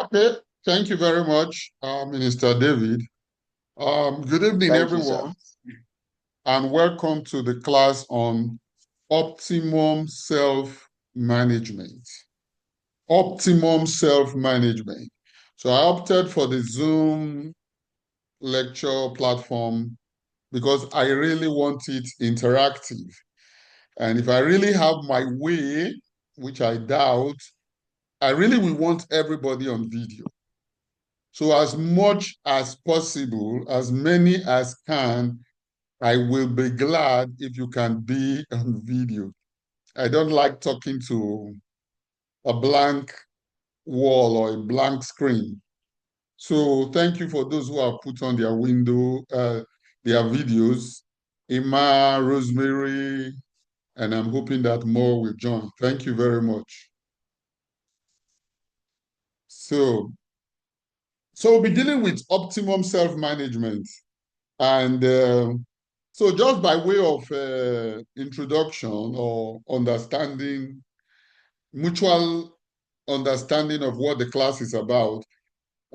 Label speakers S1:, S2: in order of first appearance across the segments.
S1: Okay, thank you very much, Minister David. Good evening,
S2: Thank you, sir.
S1: everyone, and welcome to the class on optimum self-management. Optimum self-management. So I opted for the Zoom lecture platform because I really want it interactive. And if I really have my way, which I doubt, I really will want everybody on video. So as much as possible, as many as can, I will be glad if you can be on video. I don't like talking to a blank wall or a blank screen. So thank you for those who have put on their their videos. Emma, Rosemary, and I'm hoping that more will join. Thank you very much. So we'll be dealing with optimum self-management. And so just by way of introduction or understanding, mutual understanding of what the class is about,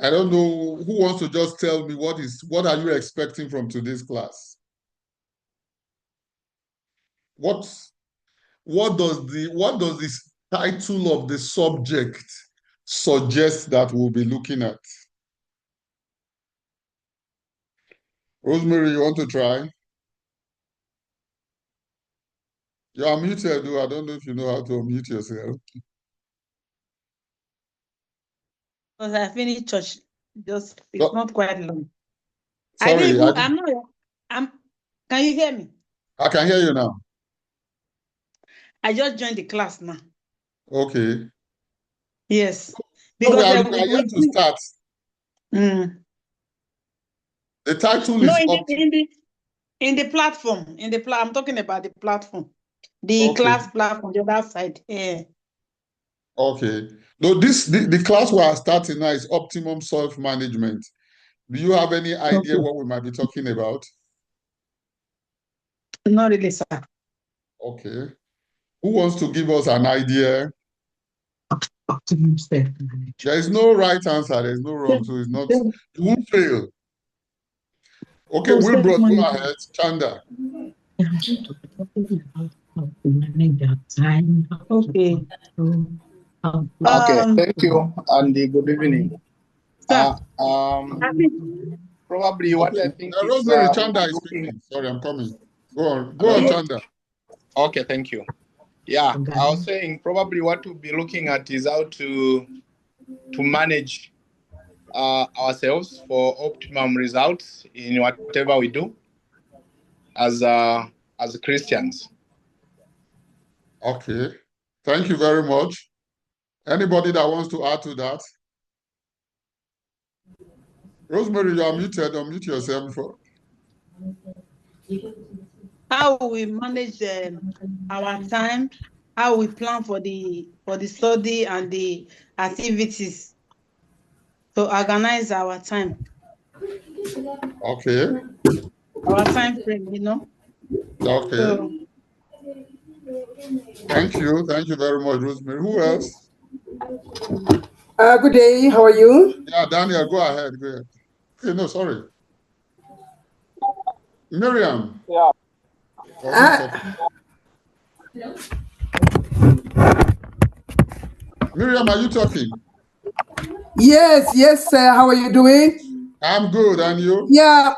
S1: I don't know who wants to just tell me what are you expecting from today's class? What does this title of the subject suggest that we'll be looking at? Rosemary, you want to try? You're muted, though. I don't know if you know how to unmute yourself.
S3: Because I finished church, it's not quite long.
S1: Sorry,
S3: can you hear me?
S1: I can hear you now.
S3: I just joined the class now.
S1: Okay.
S3: Yes.
S1: No, we are yet to start. The title is
S3: in the platform. I'm talking about the platform. The class platform, the other side. Yeah.
S1: Okay. No, the class we are starting now is optimum self-management. Do you have any idea what we might be talking about?
S3: Not really, sir.
S1: Okay. Who wants to give us an idea?
S3: Optimum self-management.
S1: There is no right answer. There is no wrong. So it's not, you won't fail. Okay, Wilbur, go ahead. Chanda.
S3: Okay.
S2: Okay, thank you, and good evening. Probably what I think is
S1: Rosemary, Chanda is speaking. Sorry, I'm coming. Go on, Chanda.
S2: Okay, thank you. Yeah, I was saying probably what we'll be looking at is how to manage ourselves for optimum results in whatever we do as Christians.
S1: Okay, thank you very much. Anybody that wants to add to that? Rosemary, you are muted. Unmute yourself.
S3: How we manage our time, how we plan for the study and the activities to organize our time.
S1: Okay.
S3: Our time frame,
S1: Okay.
S3: So,
S1: thank you very much, Rosemary. Who else?
S4: Good day. How are you?
S1: Yeah, Daniel, go ahead. Okay, no, sorry. Miriam.
S5: Yeah.
S1: Miriam, are you talking?
S4: Yes, sir. How are you doing?
S1: I'm good, and you?
S4: Yeah,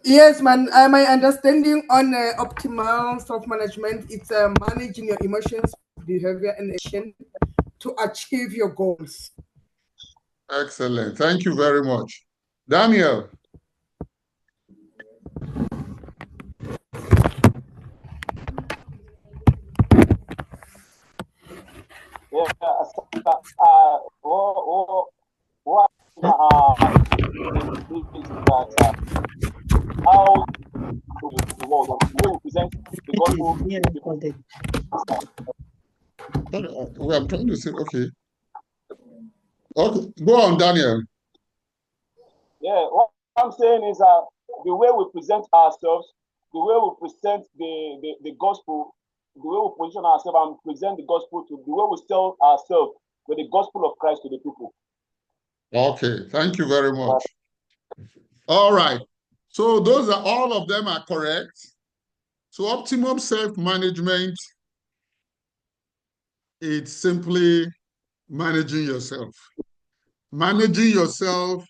S4: yes, man. My understanding on optimal self-management, it's managing your emotions, behavior, and action to achieve your goals.
S1: Excellent. Thank you very much. Daniel.
S5: Yeah, how the world, the way we present the gospel.
S1: Well, I'm trying to say, okay. Okay, go on, Daniel.
S5: Yeah, what I'm saying is the way we present ourselves, the way we present the gospel, the way we position ourselves and present the gospel to, the way we sell ourselves with the gospel of Christ to the people.
S1: Okay, thank you very much. All right. So those are all of them are correct. So optimum self-management, it's simply managing yourself. Managing yourself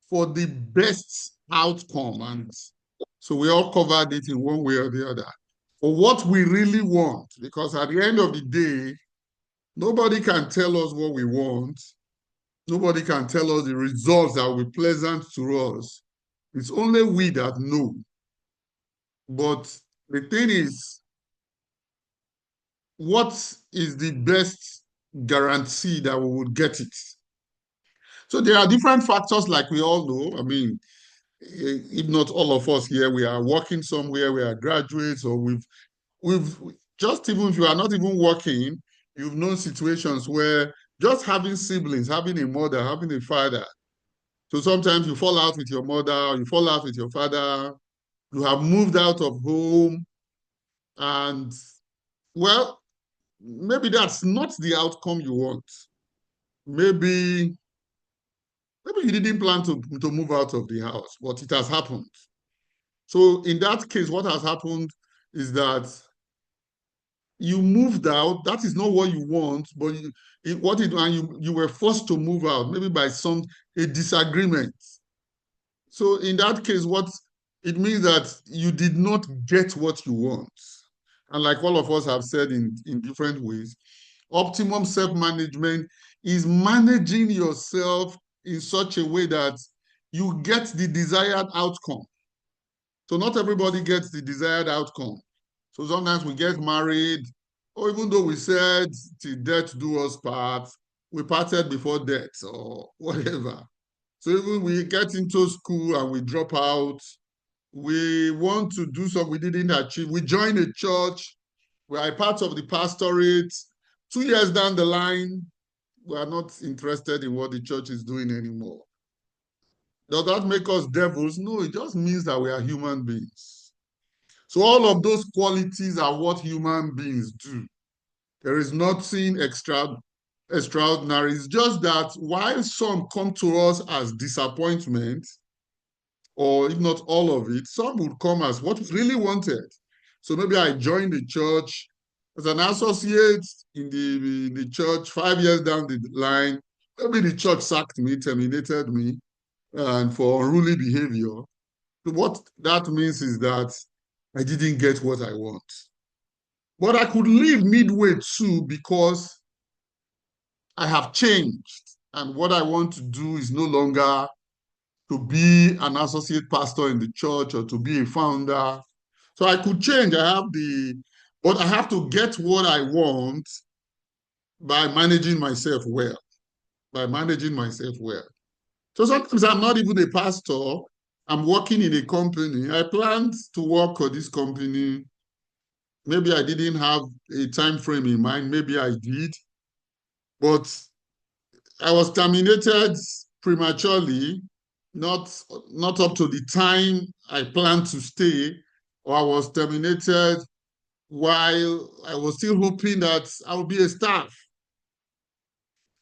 S1: for the best outcome. And so we all covered it in one way or the other. For what we really want, because at the end of the day, nobody can tell us what we want. Nobody can tell us the results that will be pleasant to us. It's only we that know. But the thing is, what is the best guarantee that we would get it? So there are different factors, like we all know. I mean, if not all of us here, we are working somewhere, we are graduates, or we've just, even if you are not even working, you've known situations where just having siblings, having a mother, having a father. So sometimes you fall out with your mother, or you fall out with your father, you have moved out of home, and well, maybe that's not the outcome you want. Maybe you didn't plan to move out of the house, but it has happened. So in that case, what has happened is that you moved out. That is not what you want, but you were forced to move out, maybe by a disagreement. So in that case, what it means that you did not get what you want. And like all of us have said in different ways, optimum self-management is managing yourself in such a way that you get the desired outcome. So not everybody gets the desired outcome. So sometimes we get married, or even though we said till death do us part, we parted before death or whatever. So even we get into school and we drop out, we want to do something we didn't achieve. We join a church, we are a part of the pastorate. 2 years down the line, we are not interested in what the church is doing anymore. Does that make us devils? No, it just means that we are human beings. So all of those qualities are what human beings do. There is nothing extraordinary. It's just that while some come to us as disappointment, or if not all of it, some would come as what we really wanted. So maybe I joined the church as an associate in the church. 5 years down the line, maybe the church sacked me, terminated me, and for unruly behavior. What that means is that I didn't get what I want. But I could leave midway too, because I have changed. And what I want to do is no longer to be an associate pastor in the church or to be a founder. So I could change. But I have to get what I want by managing myself well. By managing myself well. So sometimes I'm not even a pastor. I'm working in a company. I planned to work for this company. Maybe I didn't have a time frame in mind. Maybe I did. But I was terminated prematurely, not up to the time I planned to stay, or I was terminated while I was still hoping that I would be a staff.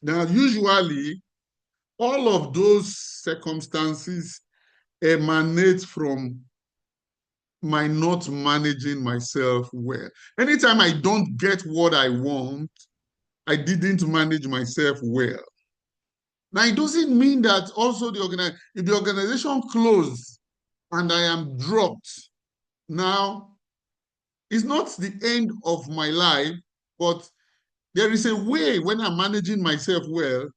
S1: Now, usually, all of those circumstances emanate from my not managing myself well. Anytime I don't get what I want, I didn't manage myself well. Now, it doesn't mean that also if the organization closed and I am dropped, now it's not the end of my life, but there is a way when I'm managing myself well,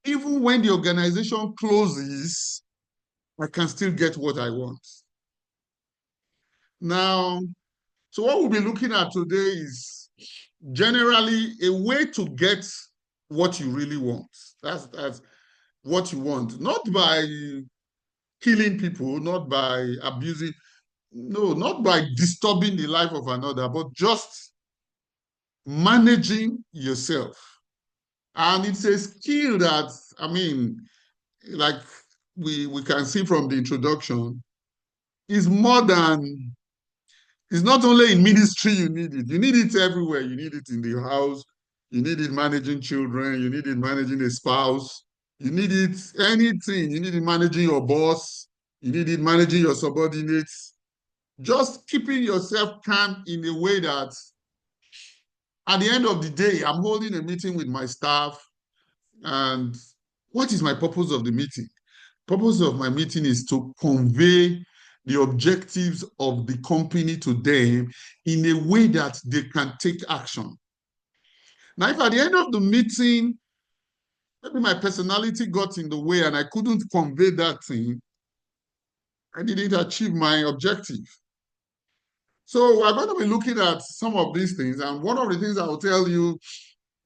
S1: even when the organization closes, I can still get what I want. Now, so what we'll be looking at today is generally a way to get what you really want. That's what you want, not by killing people, not by abusing, no, not by disturbing the life of another, but just managing yourself. And it's a skill that, I mean, like we can see from the introduction, is more than, it's not only in ministry you need it everywhere. You need it in the house, you need it managing children, you need it managing a spouse, You need it, anything. You need it managing your boss. You need it managing your subordinates. Just keeping yourself calm in a way that at the end of the day, I'm holding a meeting with my staff. And what is my purpose of the meeting? Purpose of my meeting is to convey the objectives of the company to them in a way that they can take action. Now, if at the end of the meeting, maybe my personality got in the way and I couldn't convey that thing, I didn't achieve my objective. So we're going to be looking at some of these things. And one of the things I will tell you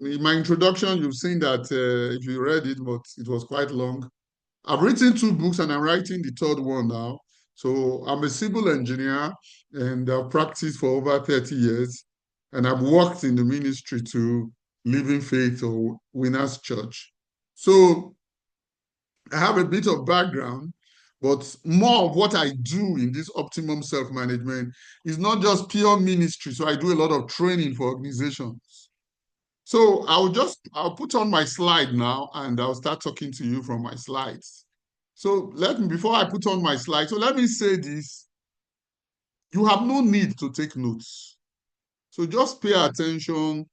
S1: in my introduction, you've seen that if you read it, but it was quite long. I've written 2 books and I'm writing the 3rd one now. So I'm a civil engineer and I've practiced for over 30 years. And I've worked in the ministry to Living Faith or Winners Church. So I have a bit of background, but more of what I do in this optimum self-management is not just pure ministry. So I do a lot of training for organizations. So I'll put on my slide now and I'll start talking to you from my slides. So before I put on my slide, so let me say this. You have no need to take notes. So just pay attention,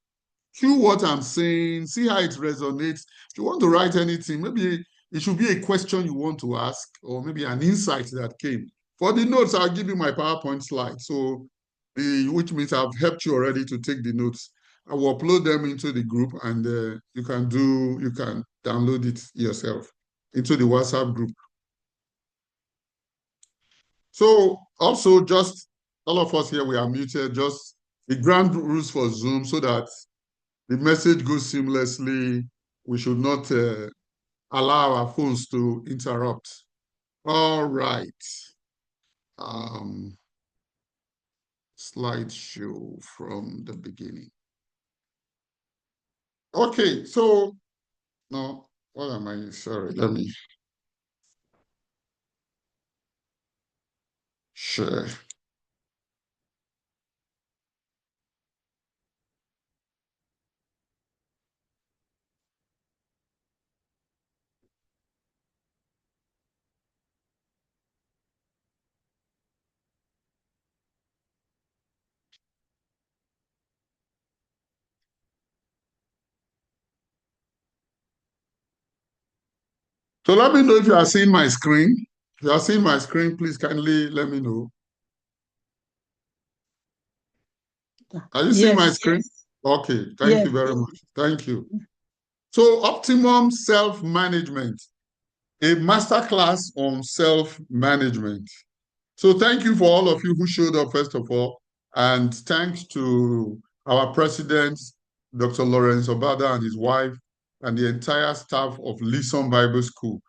S1: cue what I'm saying, see how it resonates. If you want to write anything, maybe it should be a question you want to ask, or maybe an insight that came. For the notes, I'll give you my PowerPoint slide. So which means I've helped you already to take the notes. I will upload them into the group and you can download it yourself into the WhatsApp group. So also just all of us here, we are muted, just the ground rules for Zoom so that the message goes seamlessly. We should not allow our phones to interrupt. All right. Slideshow from the beginning. Okay, so no, what am I? Sorry, let me share. So let me know if you are seeing my screen. If you are seeing my screen, please kindly let me know. Are you seeing my screen? Yes. Okay, thank you very much. Thank you. So optimum self-management, a masterclass on self-management. So thank you for all of you who showed up, first of all, and thanks to our president, Dr. Lawrence Obada and his wife, and the entire staff of LISOM Bible School.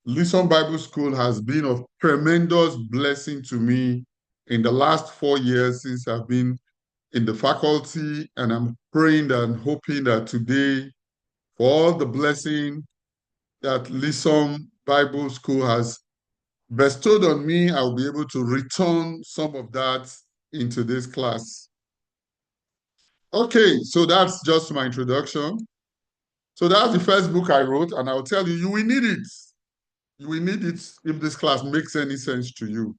S1: LISOM Bible School has been of tremendous blessing to me in the last 4 years since I've been in the faculty, and I'm praying and hoping that today, for all the blessing that LISOM Bible School has bestowed on me, I'll be able to return some of that into this class. Okay, so that's just my introduction. So that's the first book I wrote, and I'll tell you, you will need it. You will need it if this class makes any sense to you.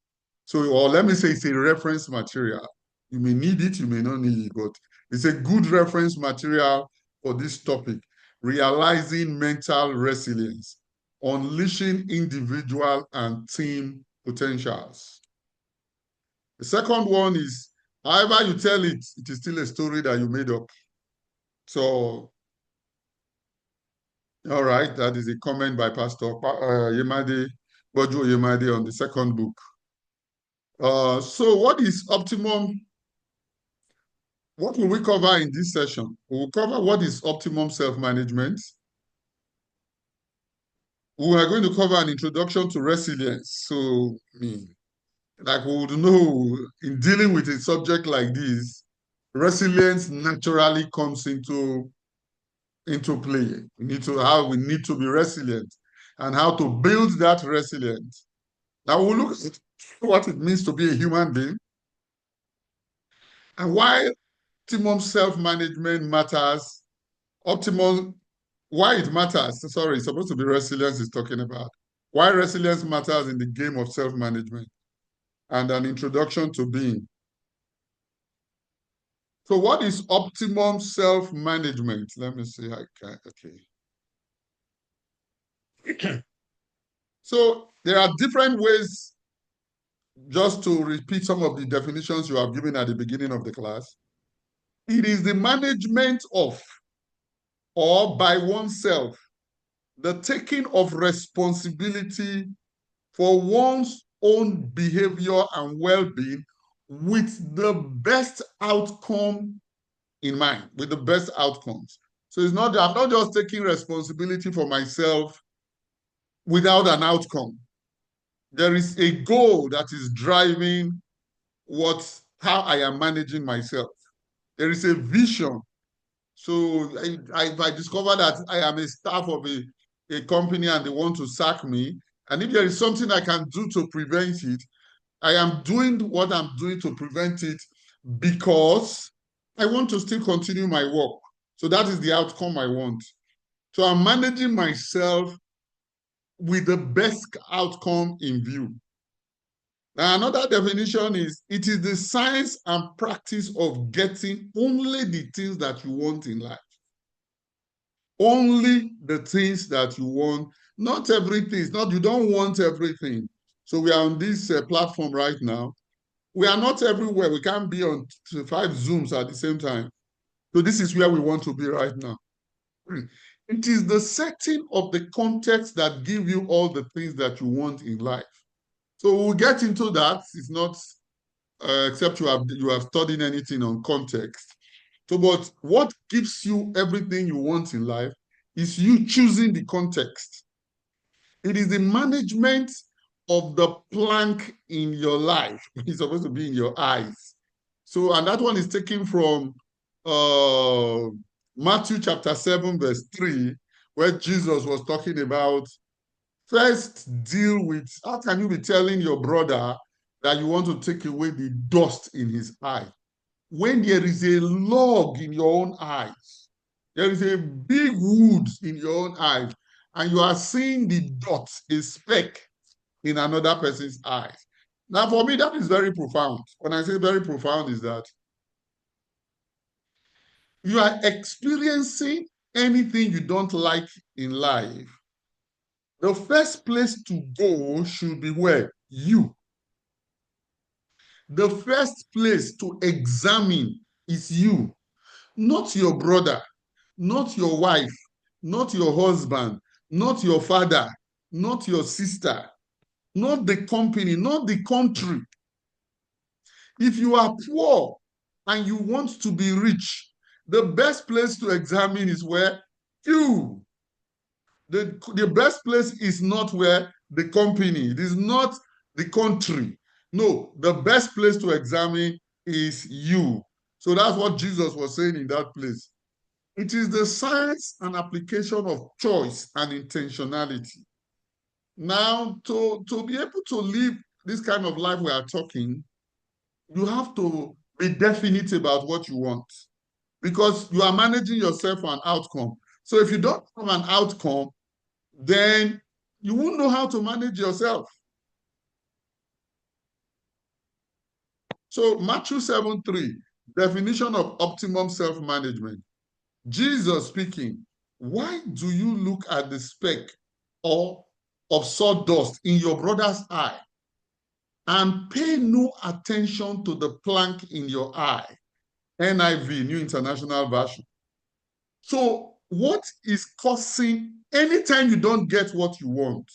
S1: So, or let me say it's a reference material. You may need it, you may not need it, but it's a good reference material for this topic, realizing mental resilience, unleashing individual and team potentials. The second one is, however you tell it, it is still a story that you made up. So, all right, that is a comment by Pastor Yemade, Bojo Yemade on the second book. So what is optimum? What will we cover in this session? We will cover what is optimum self-management. We are going to cover an introduction to resilience. So, like we would know, in dealing with a subject like this, resilience naturally comes into play. We need to be resilient and how to build that resilience. Now we'll look at what it means to be a human being and why optimum self-management matters. Optimum why it matters. Sorry, it's supposed to be resilience is talking about. Why resilience matters in the game of self-management and an introduction to being. So what is optimum self-management? Let me see. Okay. So there are different ways, just to repeat some of the definitions you have given at the beginning of the class. It is the management of, or by oneself, the taking of responsibility for one's own behavior and well-being with the best outcome in mind, with the best outcomes. So it's not, I'm not just taking responsibility for myself without an outcome. There is a goal that is driving how I am managing myself. There is a vision. So I discovered that I am a staff of a company and they want to sack me. And if there is something I can do to prevent it, I am doing what I'm doing to prevent it because I want to still continue my work. So that is the outcome I want. So I'm managing myself with the best outcome in view. Now, another definition is, it is the science and practice of getting only the things that you want in life. Only the things that you want, not everything. You don't want everything. So we are on this platform right now. We are not everywhere. We can't be on 5 Zooms at the same time. So this is where we want to be right now. It is the setting of the context that give you all the things that you want in life. So we'll get into that. It's not, except you have studied anything on context. So, but what gives you everything you want in life is you choosing the context. It is the management of the plank in your life. It's supposed to be in your eyes. So, and that one is taken from Matthew chapter 7, verse 3, where Jesus was talking about first deal with, how can you be telling your brother that you want to take away the dust in his eye when there is a log in your own eyes? There is a big wood in your own eyes, and you are seeing the dot, a speck in another person's eyes. Now, for me, that is very profound. When I say very profound, is that you are experiencing anything you don't like in life. The first place to go should be where? You. The first place to examine is you, not your brother, not your wife, not your husband, not your father, not your sister, not the company, not the country. If you are poor and you want to be rich, the best place to examine is where? You. The best place is not where? The company. It is not the country. No, the best place to examine is you. So that's what Jesus was saying in that place. It is the science and application of choice and intentionality. Now, to be able to live this kind of life we are talking, you have to be definite about what you want, because you are managing yourself for an outcome. So if you don't have an outcome, then you won't know how to manage yourself. So Matthew 7:3, definition of optimum self-management. Jesus speaking, why do you look at the speck or of sawdust in your brother's eye and pay no attention to the plank in your eye? NIV, New International Version. So what is causing, anytime you don't get what you want?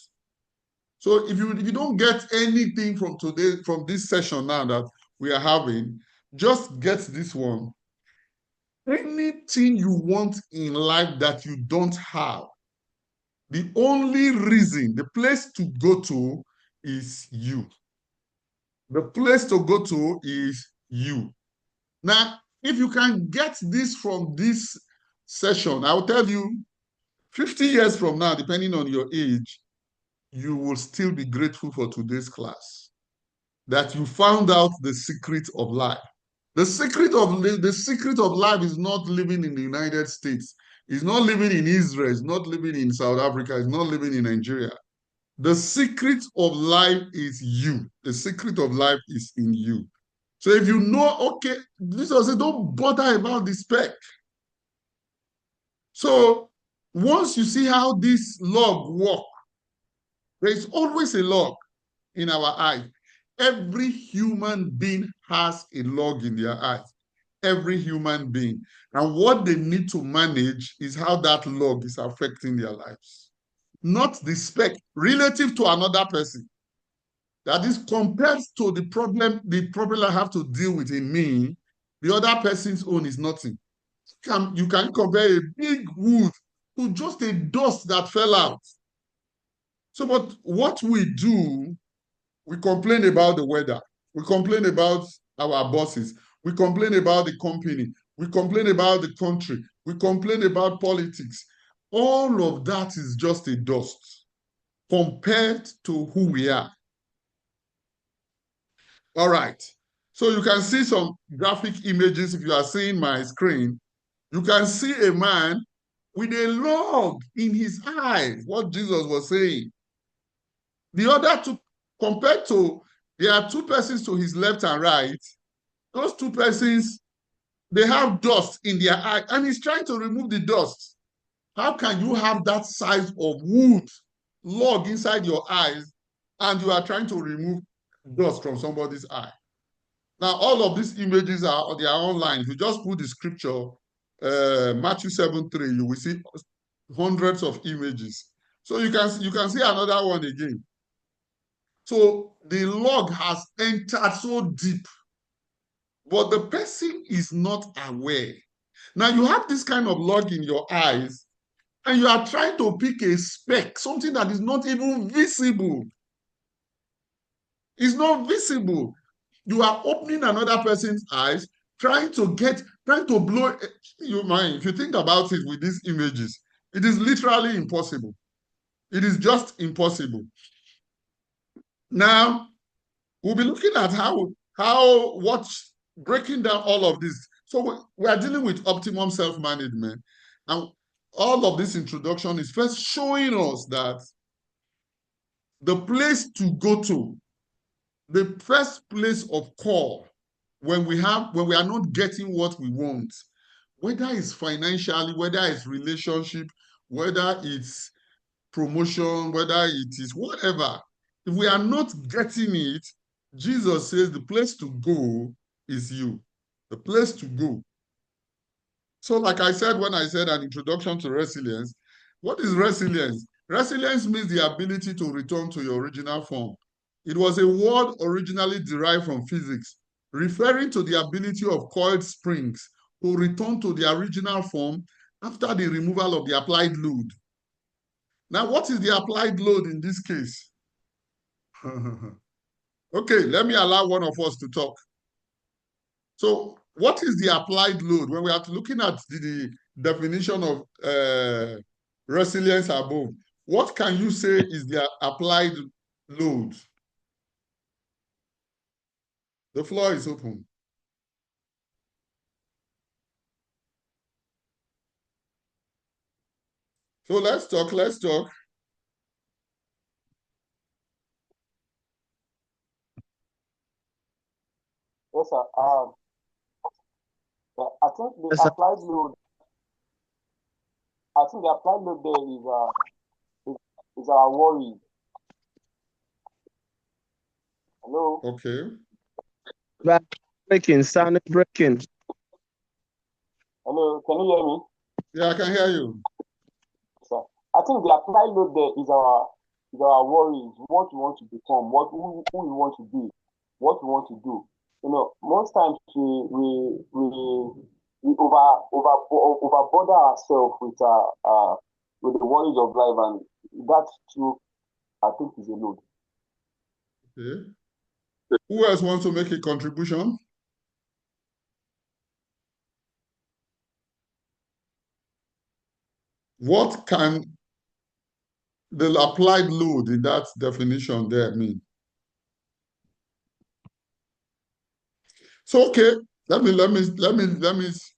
S1: So if you don't get anything from today, from this session now that we are having, just get this one. Anything you want in life that you don't have, the only reason, the place to go to is you. The place to go to is you. Now, if you can get this from this session, I will tell you, 50 years from now, depending on your age, you will still be grateful for today's class, that you found out the secret of life. The secret of life is not living in the United States. He's not living in Israel. He's not living in South Africa. He's not living in Nigeria. The secret of life is you. The secret of life is in you. So if you know, okay, this was it, don't bother about the spec. So once you see how this log work, there is always a log in our eye. Every human being has a log in their eyes. Every human being. And what they need to manage is how that log is affecting their lives. Not the spec relative to another person. That is compared to the problem I have to deal with in me, the other person's own is nothing. You can compare a big wood to just a dust that fell out. So, but what we do, we complain about the weather. We complain about our bosses. We complain about the company. We complain about the country. We complain about politics. All of that is just a dust compared to who we are. All right. So you can see some graphic images if you are seeing my screen. You can see a man with a log in his eye, what Jesus was saying. The other two, compared to, there are two persons to his left and right. Those two persons, they have dust in their eye, and he's trying to remove the dust. How can you have that size of wood log inside your eyes, and you are trying to remove dust from somebody's eye? Now, all of these images they are online. If you just put the scripture, Matthew 7:3, you will see hundreds of images. So you can see another one again. So the log has entered so deep, but the person is not aware. Now you have this kind of log in your eyes, and you are trying to pick a speck, something that is not even visible. It's not visible. You are opening another person's eyes, trying to blow your mind. If you think about it with these images, it is literally impossible. It is just impossible. Now, we'll be looking at breaking down all of this. So we are dealing with optimum self-management. And all of this introduction is first showing us that the place to go to, the first place of call when we are not getting what we want, whether it's financially, whether it's relationship, whether it's promotion, whether it is whatever, if we are not getting it, Jesus says the place to go is you. The place to go. So like I said when I said an introduction to resilience, what is resilience? Resilience means the ability to return to your original form. It was a word originally derived from physics, referring to the ability of coiled springs to return to the original form after the removal of the applied load. Now, what is the applied load in this case? Okay, let me allow one of us to talk. So what is the applied load? When we are looking at the definition of resilience above, what can you say is the applied load? The floor is open. So let's talk.
S5: Yes, sir. I think the applied load. I think the applied load there is our worry. Hello.
S1: Okay.
S6: Breaking, sound breaking.
S5: Hello, can you hear me?
S1: Yeah, I can hear you.
S5: Sir, I think the applied load there is our worries, what we want to become, who we want to be, what we want to do. You know, most times we overburden ourselves with the worries of life, and that too, I think, is a load.
S1: Okay. Who else wants to make a contribution? What can the applied load in that definition there mean? So okay, let me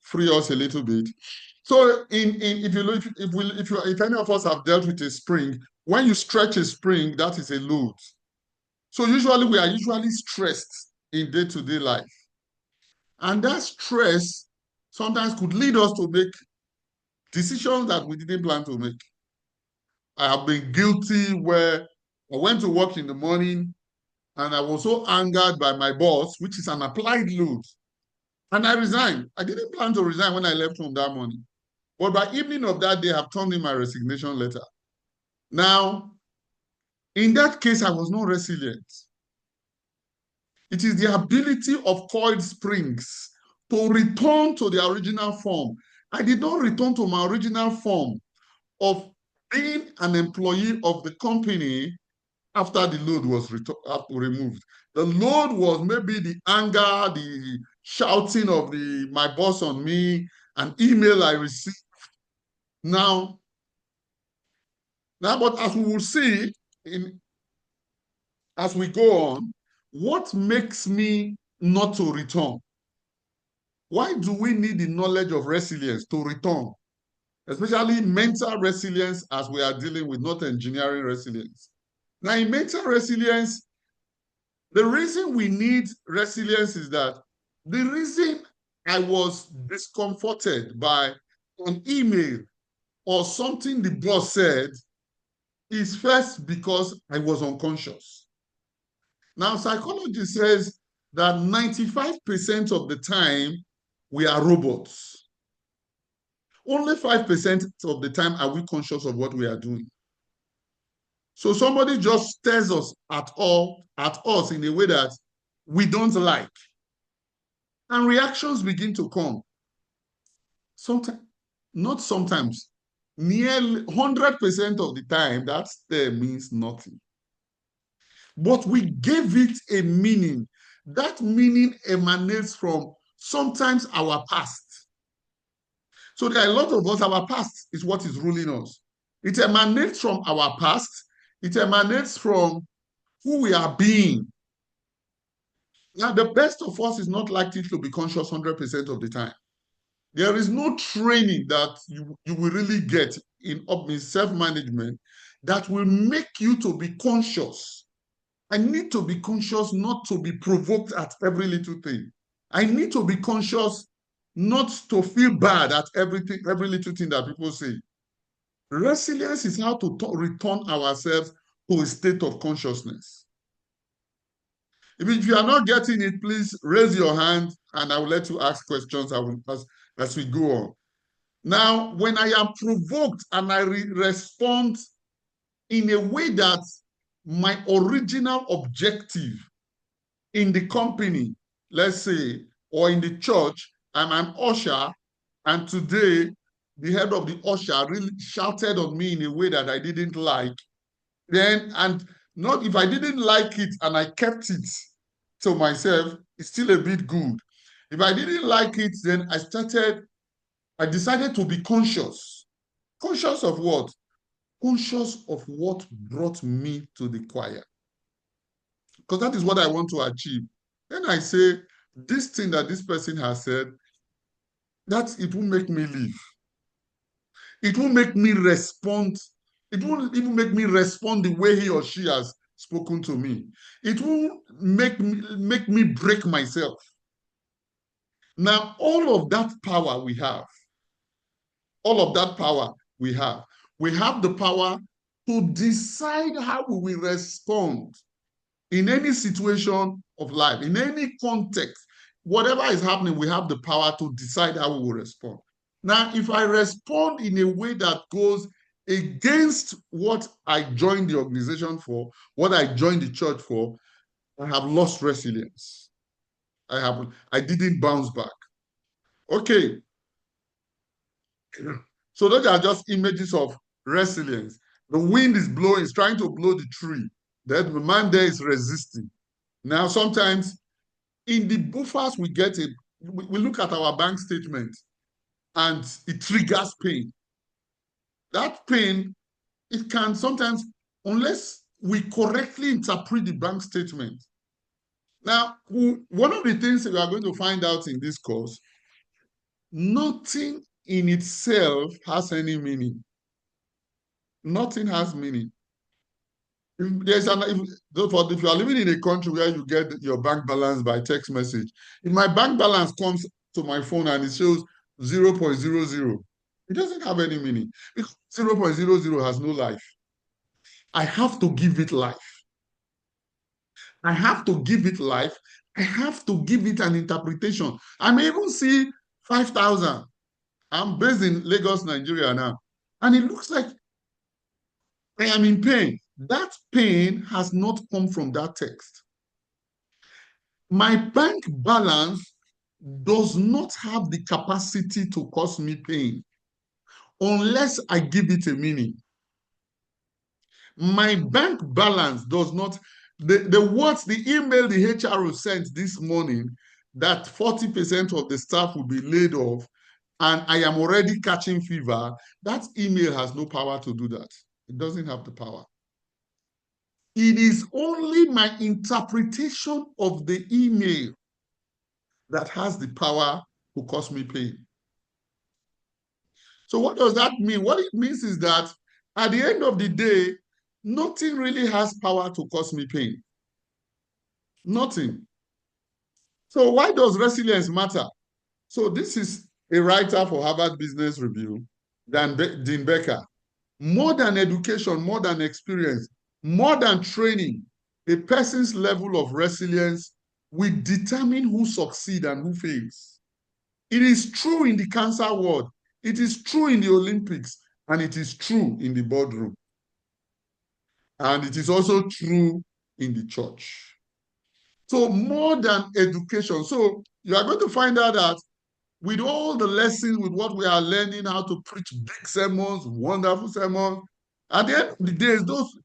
S1: free us a little bit. So if you look, if any of us have dealt with a spring, when you stretch a spring, that is a load. So usually we are usually stressed in day-to-day life. And that stress sometimes could lead us to make decisions that we didn't plan to make. I have been guilty where I went to work in the morning and I was so angered by my boss, which is an applied load. And I resigned. I didn't plan to resign when I left home that morning. But by evening of that day, I've turned in my resignation letter. Now, in that case, I was not resilient. It is the ability of coiled springs to return to the original form. I did not return to my original form of being an employee of the company after the load was removed. The load was maybe the anger, the shouting of my boss on me, an email I received. Now, but as we will see as we go on, what makes me not to return? Why do we need the knowledge of resilience to return? Especially mental resilience as we are dealing with, not engineering resilience. Now, in mental resilience, the reason we need resilience is that the reason I was discomforted by an email or something the boss said is first because I was unconscious. Now, psychology says that 95% of the time we are robots. Only 5% of the time are we conscious of what we are doing. So somebody just stares us at us in a way that we don't like. And reactions begin to come. Sometimes, not sometimes, nearly 100% of the time, that stare means nothing. But we gave it a meaning. That meaning emanates from sometimes our past. So there are a lot of us, our past is what is ruling us. It emanates from our past. It emanates from who we are being. Now, the best of us is not likely to be conscious 100% of the time. There is no training that you will really get in self-management that will make you to be conscious. I need to be conscious not to be provoked at every little thing. I need to be conscious not to feel bad at every little thing that people say. Resilience is how to return ourselves to a state of consciousness. If you are not getting it, please raise your hand and I will let you ask questions as we go on. Now, when I am provoked and I respond in a way that my original objective in the company, let's say, or in the church, I'm an usher, and today the head of the usher really shouted on me in a way that I didn't like, not if I didn't like it and I kept it to myself, it's still a bit good. If I didn't like it, then I decided to be conscious. Conscious of what? Conscious of what brought me to the choir. Because that is what I want to achieve. Then I say, this thing that this person has said, that it will make me live. It will make me respond. It won't even make me respond the way he or she has spoken to me. It will make me break myself. Now, all of that power we have, we have the power to decide how we will respond in any situation of life, in any context. Whatever is happening, we have the power to decide how we will respond. Now, if I respond in a way that goes against what I joined the organization for, what I joined the church for, I have lost resilience. I didn't bounce back. Okay. So those are just images of resilience. The wind is blowing, it's trying to blow the tree. Then the man there is resisting. Now, sometimes in the buffers we get we look at our bank statement and it triggers pain. That pain, it can sometimes, unless we correctly interpret the bank statement. Now, one of the things that we are going to find out in this course, nothing in itself has any meaning. Nothing has meaning. If you are living in a country where you get your bank balance by text message, if my bank balance comes to my phone and it shows 0.00, it doesn't have any meaning because 0.00 has no life. I have to give it life. I have to give it life. I have to give it an interpretation. I may even see 5,000. I'm based in Lagos, Nigeria now. And it looks like I am in pain. That pain has not come from that text. My bank balance does not have the capacity to cause me pain unless I give it a meaning. My bank balance does not, the email the HRO sent this morning that 40% of the staff will be laid off and I am already catching fever, that email has no power to do that. It doesn't have the power. It is only my interpretation of the email that has the power to cause me pain. So what does that mean? What it means is that at the end of the day, nothing really has power to cause me pain. Nothing. So why does resilience matter? So this is a writer for Harvard Business Review, Dean Becker. More than education, more than experience, more than training, a person's level of resilience will determine who succeeds and who fails. It is true in the cancer world. It is true in the Olympics, and it is true in the boardroom. And it is also true in the church. So more than education. So you are going to find out that with all the lessons, with what we are learning, how to preach big sermons, wonderful sermons, at the end of the day, those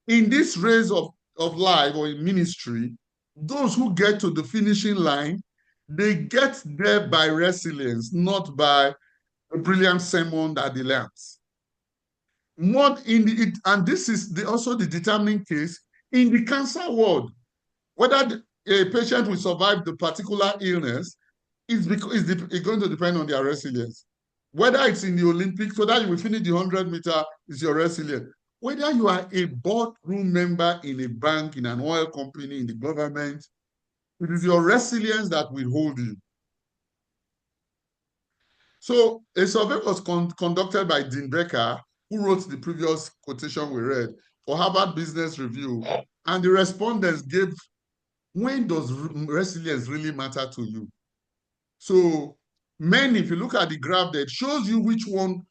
S1: in this race of life or in ministry, those who get to the finishing line, they get there by resilience, not by a brilliant sermon that they learned. And this is also the determining case in the cancer world. Whether a patient will survive the particular illness is going to depend on their resilience. Whether it's in the Olympics, whether you will finish the 100-meter, is your resilience. Whether you are a boardroom member in a bank, in an oil company, in the government, it is your resilience that will hold you. So a survey was conducted by Dean Becker, who wrote the previous quotation we read, for Harvard Business Review. And the respondents gave, when does resilience really matter to you? So many, if you look at the graph there, it shows you which one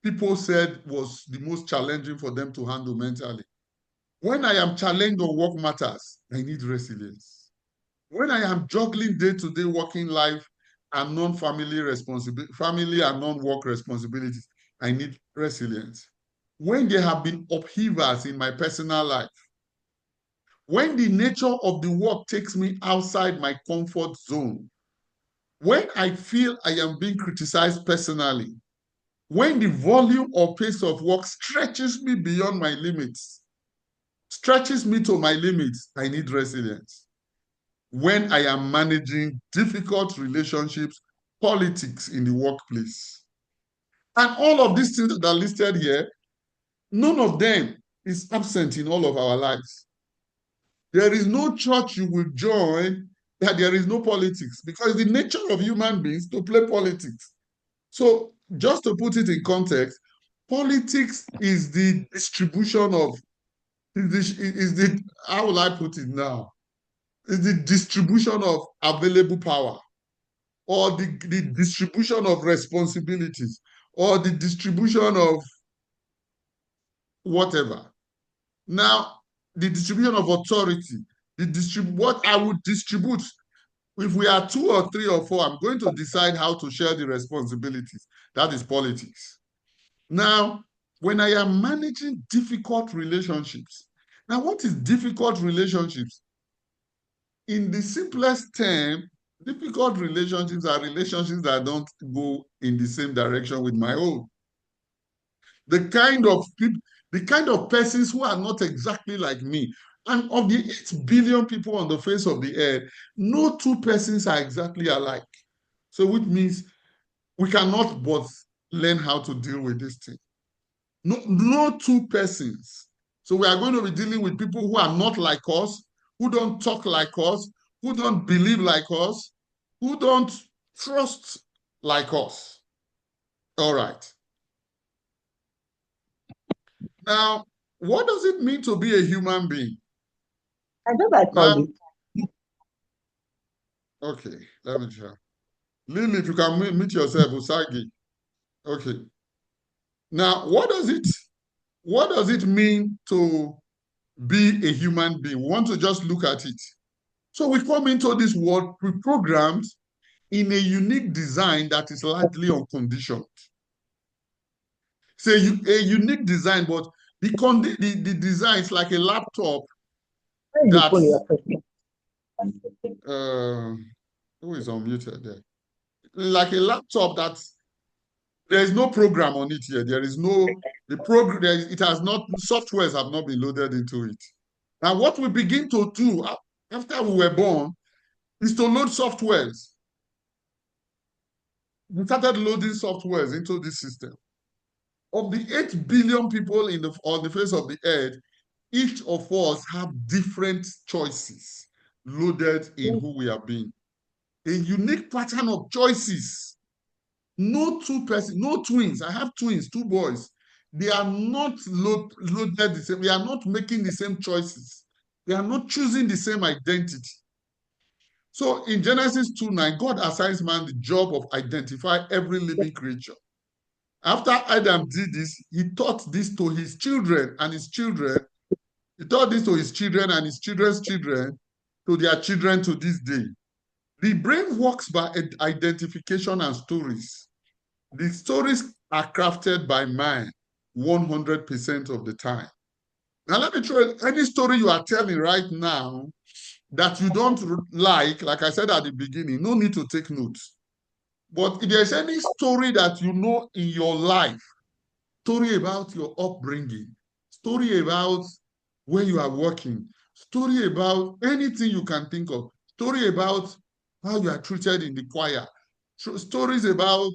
S1: people said was the most challenging for them to handle mentally. When I am challenged on work matters, I need resilience. When I am juggling day-to-day working life and family and non-work responsibilities, I need resilience. When there have been upheavals in my personal life, when the nature of the work takes me outside my comfort zone, when I feel I am being criticized personally, when the volume or pace of work stretches me beyond my limits, stretches me to my limits, I need resilience. When I am managing difficult relationships, politics in the workplace. And all of these things that are listed here, none of them is absent in all of our lives. There is no church you will join that there is no politics, because the nature of human beings to play politics. So just to put it in context, politics is the distribution of, how will I put it now? Is the distribution of available power, or the distribution of responsibilities, or the distribution of whatever. Now, the distribution of authority, what I would distribute. If we are 2 or 3 or 4, I'm going to decide how to share the responsibilities. That is politics. Now, when I am managing difficult relationships, now what is difficult relationships? In the simplest term, difficult relationships are relationships that don't go in the same direction with my own. The kind of people, the kind of persons who are not exactly like me. And of the 8 billion people on the face of the earth, no 2 persons are exactly alike. So which means we cannot but learn how to deal with this thing. No two persons. So we are going to be dealing with people who are not like us, who don't talk like us, who don't believe like us, who don't trust like us. All right. Now, what does it mean to be a human being?
S6: I know I called it.
S1: Okay, let me try. Lily, if you can meet yourself, Usagi. Okay. Now, what does it mean to be a human being? We want to just look at it. So we come into this world pre-programmed in a unique design that is largely unconditioned. It's a unique design, but the design is like a laptop that's who is unmuted there? Like a laptop that's there is no program on it here. There is no the program. It has not softwares have not been loaded into it. Now, what we begin to do after we were born is to load softwares. We started loading softwares into this system. Of the 8 billion people on the face of the earth, each of us have different choices loaded in who we are being. A unique pattern of choices. No twins. I have twins, 2 boys. They are not loaded the same. They are not making the same choices. They are not choosing the same identity. So in Genesis 2:9, God assigns man the job of identify every living creature. After Adam did this, he taught this to his children and his children. He taught this to his children and his children's children, to their children to this day. The brain works by identification and stories. The stories are crafted by man 100% of the time. Now, let me tell you, any story you are telling right now that you don't like I said at the beginning, no need to take notes. But if there's any story that you know in your life, story about your upbringing, story about where you are working, story about anything you can think of, story about how you are treated in the choir, stories about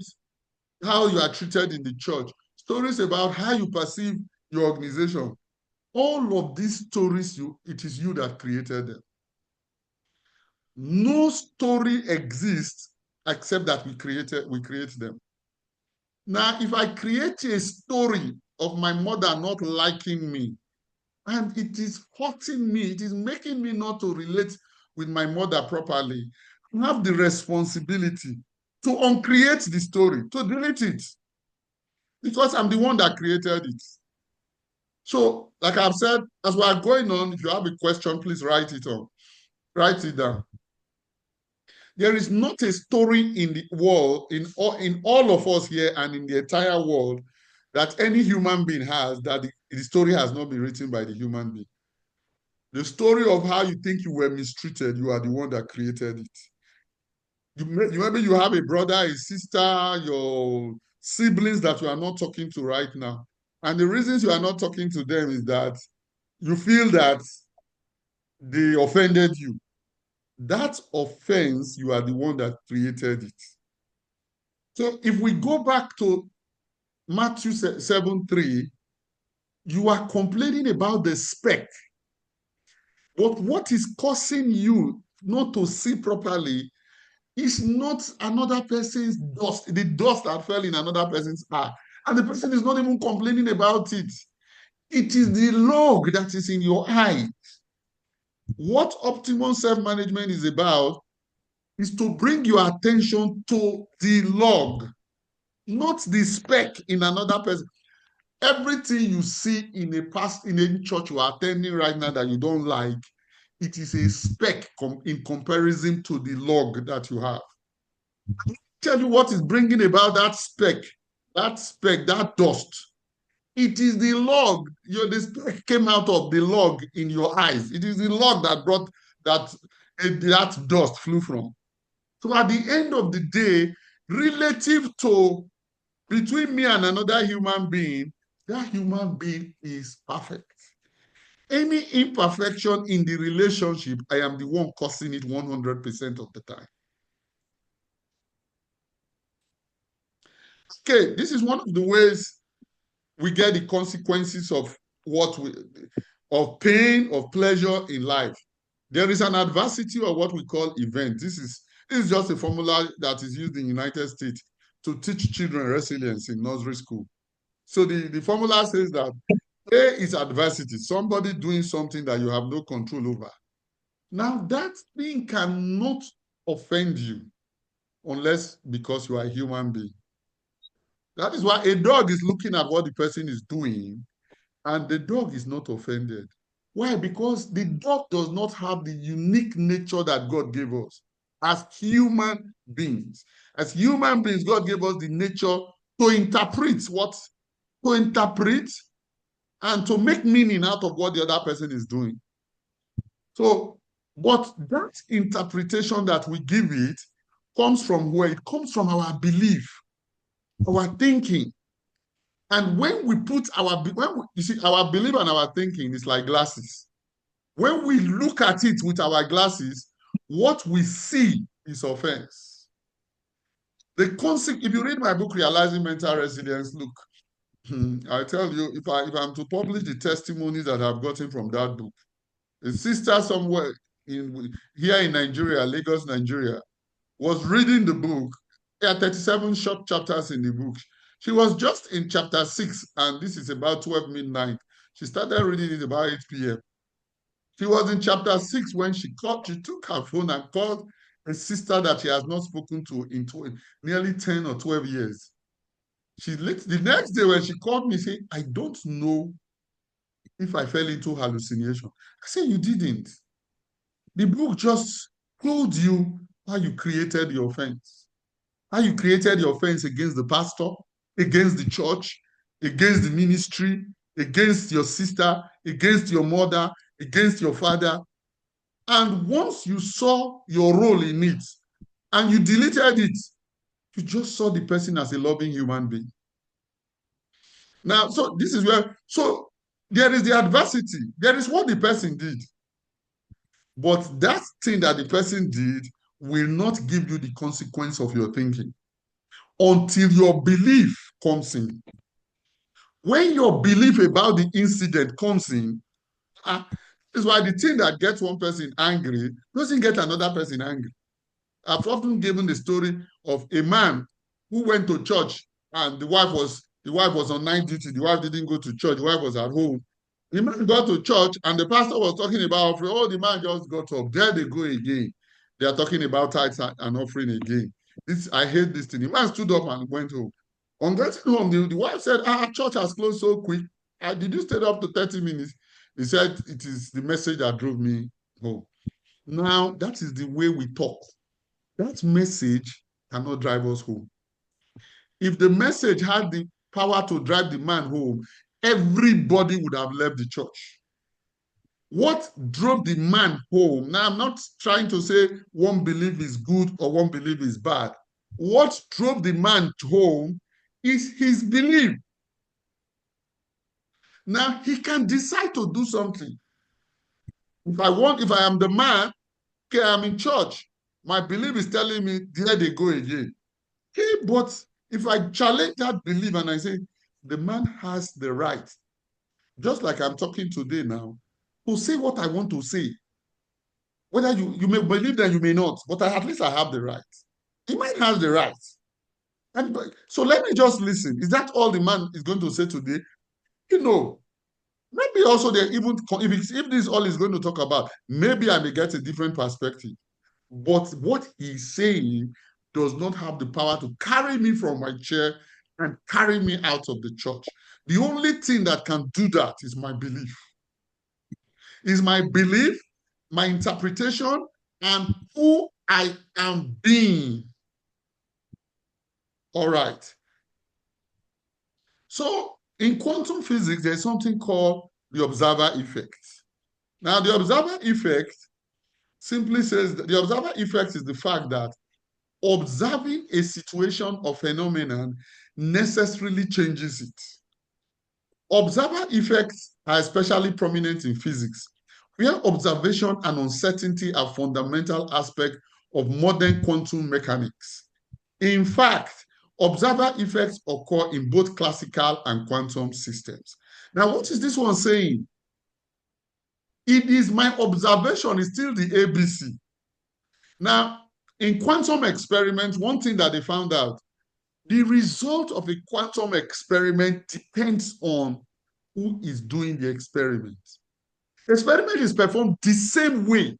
S1: how you are treated in the church, stories about how you perceive your organization. All of these stories, it is you that created them. No story exists except that we create them. Now, if I create a story of my mother not liking me, and it is hurting me, it is making me not to relate with my mother properly, I have the responsibility to uncreate the story, to delete it, because I'm the one that created it. So, like I've said, as we are going on, if you have a question, please write it down. There is not a story in the world, in all of us here and in the entire world, that any human being has that the story has not been written by the human being. The story of how you think you were mistreated, you are the one that created it. Maybe you have a brother, a sister, your siblings that you are not talking to right now. And the reasons you are not talking to them is that you feel that they offended you. That offense, you are the one that created it. So if we go back to Matthew 7:3, you are complaining about the speck. But what is causing you not to see properly is not another person's dust, the dust that fell in another person's eye. And the person is not even complaining about it. It is the log that is in your eye. What optimum self-management is about is to bring your attention to the log, not the speck in another person. Everything you see in a church you are attending right now that you don't like, it is a speck in comparison to the log that you have. Tell you what is bringing about that speck, that dust. It is the log. The speck came out of the log in your eyes. It is the log that brought that dust flew from. So at the end of the day, relative to between me and another human being, that human being is perfect. Any imperfection in the relationship, I am the one causing it 100% of the time. Okay, this is one of the ways we get the consequences of of pain, of pleasure in life. There is an adversity or what we call event. This is just a formula that is used in the United States to teach children resilience in nursery school. So the formula says that A is adversity, somebody doing something that you have no control over. Now, that thing cannot offend you unless because you are a human being. That is why a dog is looking at what the person is doing and the dog is not offended. Why? Because the dog does not have the unique nature that God gave us as human beings. As human beings, God gave us the nature to interpret and to make meaning out of what the other person is doing. So, but that interpretation that we give it comes from where? It comes from our belief, our thinking. And when we put you see, our belief and our thinking is like glasses. When we look at it with our glasses, what we see is offense. If you read my book, Realizing Mental Resilience, look, I tell you, if I'm to publish the testimonies that I've gotten from that book, a sister somewhere here in Nigeria, Lagos, Nigeria, was reading the book. There are 37 short chapters in the book. She was just in chapter 6, and this is about 12 midnight. She started reading it about 8 p.m. She was in chapter 6 when she took her phone and called a sister that she has not spoken to in nearly 10 or 12 years. The next day when she called me, saying, I don't know if I fell into hallucination. I said, you didn't. The book just told you how you created your offense. How you created your offense against the pastor, against the church, against the ministry, against your sister, against your mother, against your father. And once you saw your role in it and you deleted it, you just saw the person as a loving human being. Now, so this is so there is the adversity. There is what the person did. But that thing that the person did will not give you the consequence of your thinking until your belief comes in. When your belief about the incident comes in, this is why the thing that gets one person angry doesn't get another person angry. I've often given the story of a man who went to church and the wife was on night duty. The wife didn't go to church. The wife was at home. The man got to church and the pastor was talking about offering. Oh, the man just got up. There they go again. They are talking about tithes and offering again. I hate this thing. The man stood up and went home. On getting home, the wife said, church has closed so quick. Did you stay up to 30 minutes? He said, it is the message that drove me home. Now, that is the way we talk. That message cannot drive us home. If the message had the power to drive the man home, everybody would have left the church. What drove the man home? Now, I'm not trying to say one belief is good or one belief is bad. What drove the man home is his belief. Now, he can decide to do something. If I am the man, okay, I'm in church. My belief is telling me, there they go again. Okay, but if I challenge that belief and I say, the man has the right, just like I'm talking today now, to say what I want to say. Whether you may believe that you may not, but at least I have the right. The man has the right. And so let me just listen. Is that all the man is going to say today? Maybe also if this is all he's going to talk about, maybe I may get a different perspective. But what he's saying does not have the power to carry me from my chair and carry me out of the church. The only thing that can do that is my belief. Is my belief, my interpretation, and who I am being. All right. So in quantum physics, there's something called the observer effect. Now, the observer effect simply says that the observer effect is the fact that observing a situation or phenomenon necessarily changes it. Observer effects are especially prominent in physics, where observation and uncertainty are fundamental aspects of modern quantum mechanics. In fact, Observer effects occur in both classical and quantum systems. Now, what is this one saying? It is my observation is still the ABC. Now, in quantum experiments, one thing that they found out, the result of a quantum experiment depends on who is doing the experiment. The experiment is performed the same way.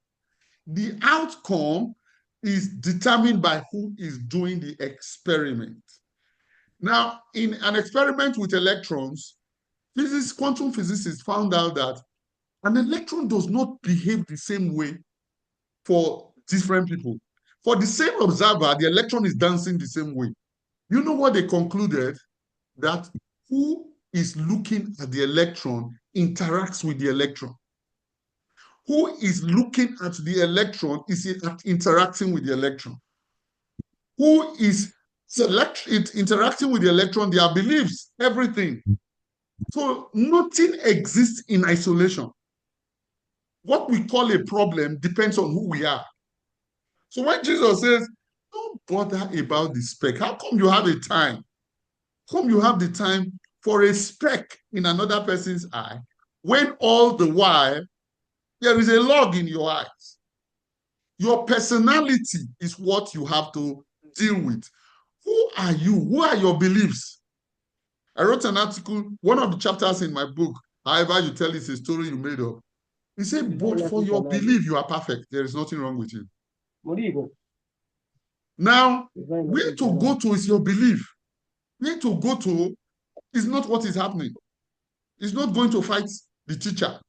S1: The outcome is determined by who is doing the experiment. Now, in an experiment with electrons, quantum physicists found out that an electron does not behave the same way for different people. For the same observer, the electron is dancing the same way. You know what they concluded? That who is looking at the electron interacts with the electron. Who is looking at the electron is interacting with the electron. Who is interacting with the electron, their beliefs, everything. So nothing exists in isolation. What we call a problem depends on who we are. So when Jesus says, don't bother about the speck, how come you have a time? How come you have the time for a speck in another person's eye when all the while there is a log in your eyes? Your personality is what you have to deal with. Who are you? Who are your beliefs? I wrote an article, one of the chapters in my book, however you tell it's a story you made up. He said, but for your belief, you are perfect. There is nothing wrong with you. Now, where to go to is your belief. Where to go to is not what is happening. It's not going to fight the teacher.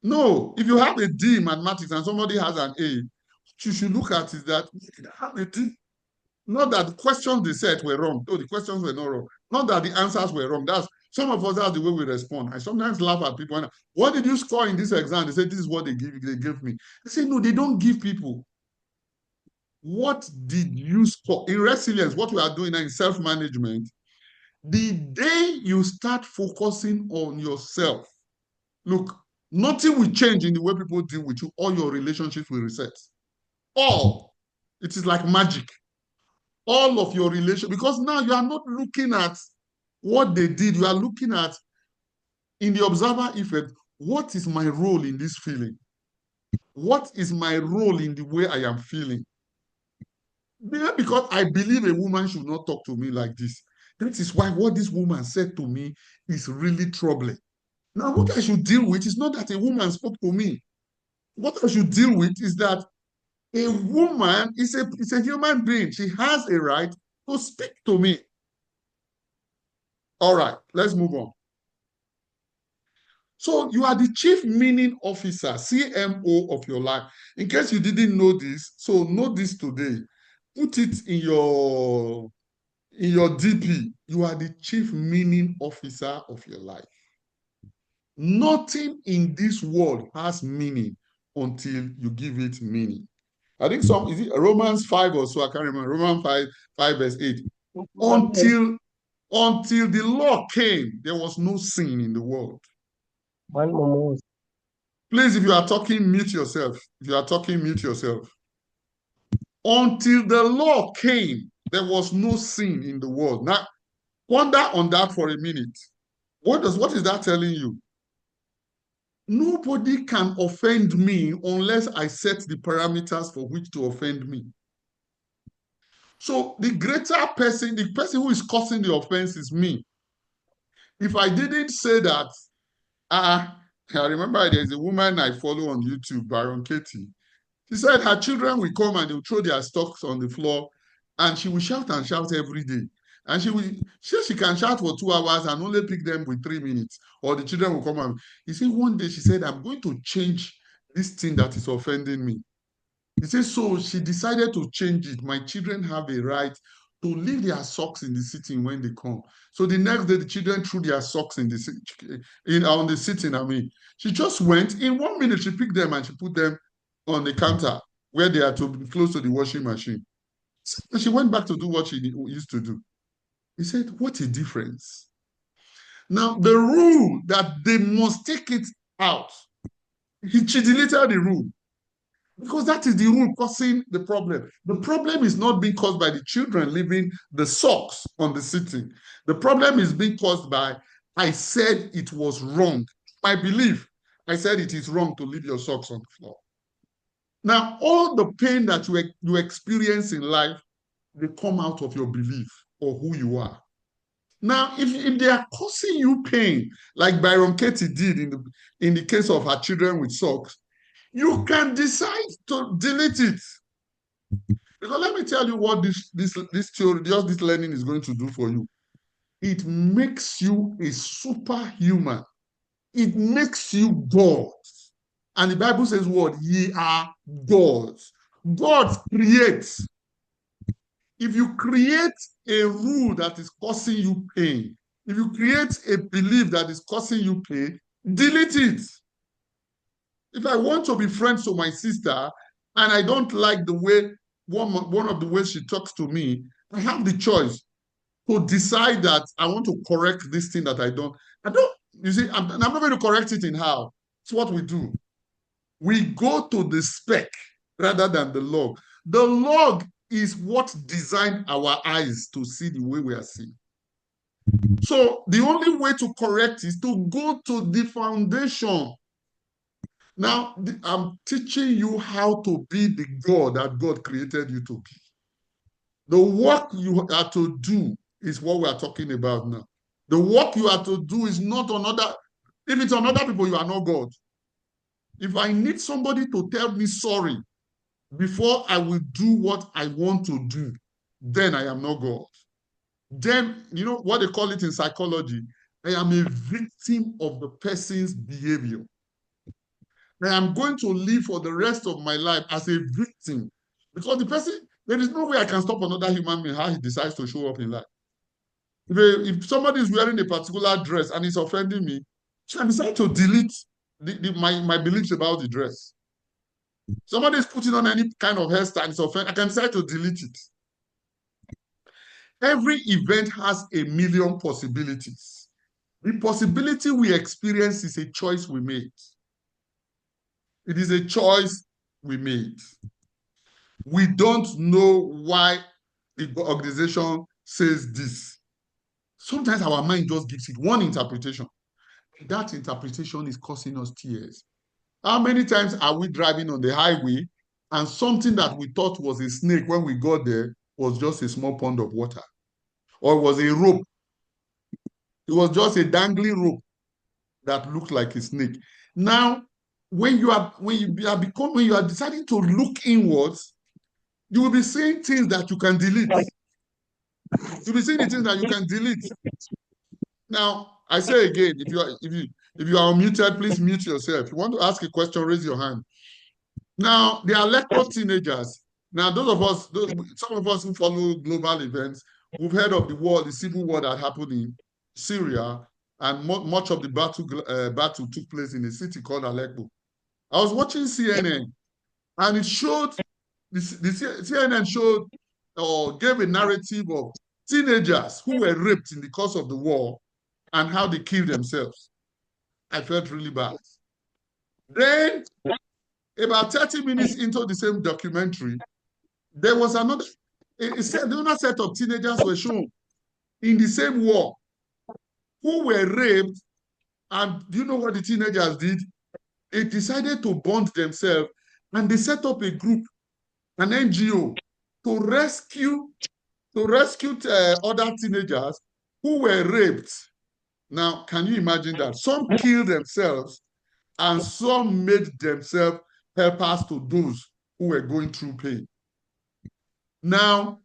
S1: No, if you have a D in mathematics and somebody has an A, what you should look at is that you have a D. Not that the questions they said were wrong. No, the questions were not wrong. Not that the answers were wrong. That's some of us, that's the way we respond. I sometimes laugh at people. What did you score in this exam? They say, this is what they gave me. They say, no, they don't give people. What did you score? In resilience, what we are doing now in self-management, the day you start focusing on yourself, look, nothing will change in the way people deal with you. All your relationships will reset. All. It is like magic. All of your relations, because now you are not looking at what they did. You are looking at, in the observer effect, what is my role in this feeling? What is my role in the way I am feeling? Because I believe a woman should not talk to me like this. That is why what this woman said to me is really troubling. Now, what I should deal with is not that a woman spoke to me. What I should deal with is that a woman is a human being. She has a right to speak to me. All right, let's move on. So you are the chief meaning officer, CMO of your life. In case you didn't know this, so know this today. Put it in your DP. You are the chief meaning officer of your life. Nothing in this world has meaning until you give it meaning. I think is it Romans 5 or so, I can't remember. Romans 5 verse 8. Until the law came, there was no sin in the world. Please, if you are talking, mute yourself. If you are talking, mute yourself. Until the law came, there was no sin in the world. Now, ponder on that for a minute. What is that telling you? Nobody can offend me unless I set the parameters for which to offend me. So the greater person, the person who is causing the offense is me. If I didn't say that, I remember there's a woman I follow on YouTube, Baron Katie. She said her children will come and they'll throw their stocks on the floor and she will shout and shout every day. And she can shout for 2 hours and only pick them with 3 minutes, or the children will come and you see, one day she said, I'm going to change this thing that is offending me. He says, so she decided to change it. My children have a right to leave their socks in the sitting when they come. So the next day, the children threw their socks on the sitting. I mean, she just went, in 1 minute, she picked them and she put them on the counter where they are to be close to the washing machine. And she went back to do what she used to do. He said, what a difference. Now, the rule that they must take it out, she deleted the rule. Because that is the rule causing the problem. The problem is not being caused by the children leaving the socks on the sitting. The problem is being caused by, I said it was wrong. My belief, I said it is wrong to leave your socks on the floor. Now, all the pain that you experience in life, they come out of your belief or who you are. Now, if they are causing you pain, like Byron Katie did in the case of her children with socks, you can decide to delete it. Because let me tell you what this theory, just this learning is going to do for you. It makes you a superhuman. It makes you God. And the Bible says what? Ye are gods. God creates. If you create a rule that is causing you pain, if you create a belief that is causing you pain, delete it. If I want to be friends with my sister and I don't like the way one of the ways she talks to me, I have the choice to decide that I want to correct this thing that I don't. You see, I'm not going to correct it in how. It's what we do. We go to the spec rather than the log. The log is what designed our eyes to see the way we are seeing. So the only way to correct is to go to the foundation. Now, I'm teaching you how to be the God that God created you to be. The work you are to do is what we are talking about now. The work you are to do is not on other, if it's on other people, you are not God. If I need somebody to tell me sorry before I will do what I want to do, then I am not God. Then, you know what they call it in psychology? I am a victim of the person's behavior. I am going to live for the rest of my life as a victim because the person, there is no way I can stop another human being how he decides to show up in life. If somebody is wearing a particular dress and it's offending me, I can decide to delete my beliefs about the dress. Somebody is putting on any kind of hairstyle, it's offending, I can decide to delete it. Every event has a million possibilities. The possibility we experience is a choice we made. It is a choice we made. We don't know why the organization says this. Sometimes our mind just gives it one interpretation. That interpretation is causing us tears. How many times are we driving on the highway and something that we thought was a snake when we got there was just a small pond of water? Or it was a rope. It was just a dangling rope that looked like a snake. Now, when you are deciding to look inwards, you will be seeing things that you can delete. You'll be seeing the things that you can delete. Now, I say again, if you are unmuted, please mute yourself. If you want to ask a question, raise your hand. Now, they are lecture teenagers. Now, some of us who follow global events, we've heard of the civil war that happened in Syria, and much of the battle took place in a city called Aleppo. I was watching CNN, and it showed, the CNN showed or gave a narrative of teenagers who were raped in the course of the war and how they killed themselves. I felt really bad. Then, about 30 minutes into the same documentary, there was another set of teenagers were shown in the same war who were raped. And do you know what the teenagers did? They decided to bond themselves and they set up a group, an NGO, to rescue other teenagers who were raped. Now, can you imagine that? Some killed themselves and some made themselves helpers to those who were going through pain. Now,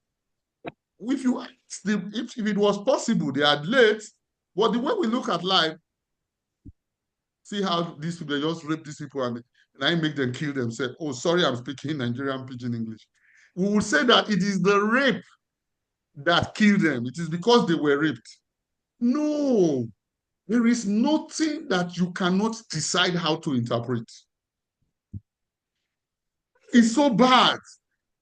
S1: if it was possible, they had late, but the way we look at life, see how these people, they just rape these people and I make them kill themselves. Oh, sorry, I'm speaking Nigerian pidgin English. We will say that it is the rape that killed them. It is because they were raped. No, there is nothing that you cannot decide how to interpret. It's so bad.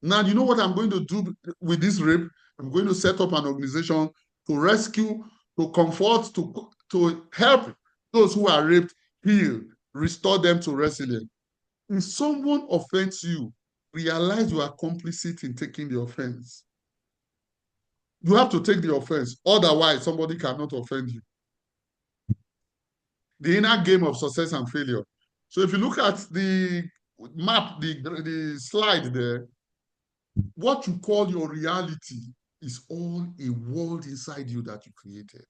S1: Now, you know what I'm going to do with this rape? I'm going to set up an organization to rescue, to comfort, to help those who are raped heal, restore them to resilience. If someone offends you, realize you are complicit in taking the offense. You have to take the offense. Otherwise, somebody cannot offend you. The inner game of success and failure. So if you look at the map, the slide there, what you call your reality is all a world inside you that you created.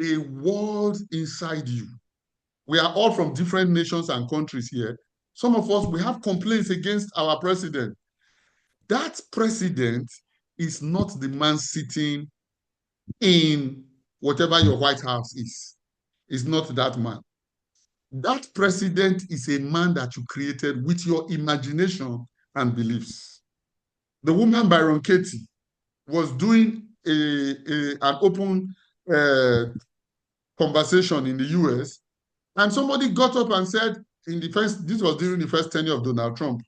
S1: A world inside you. We are all from different nations and countries here. Some of us, we have complaints against our president. That president is not the man sitting in whatever your White House is. It's not that man. That president is a man that you created with your imagination and beliefs. The woman Byron Katie was doing an open conversation in the US, and somebody got up and said, this was during the first tenure of Donald Trump,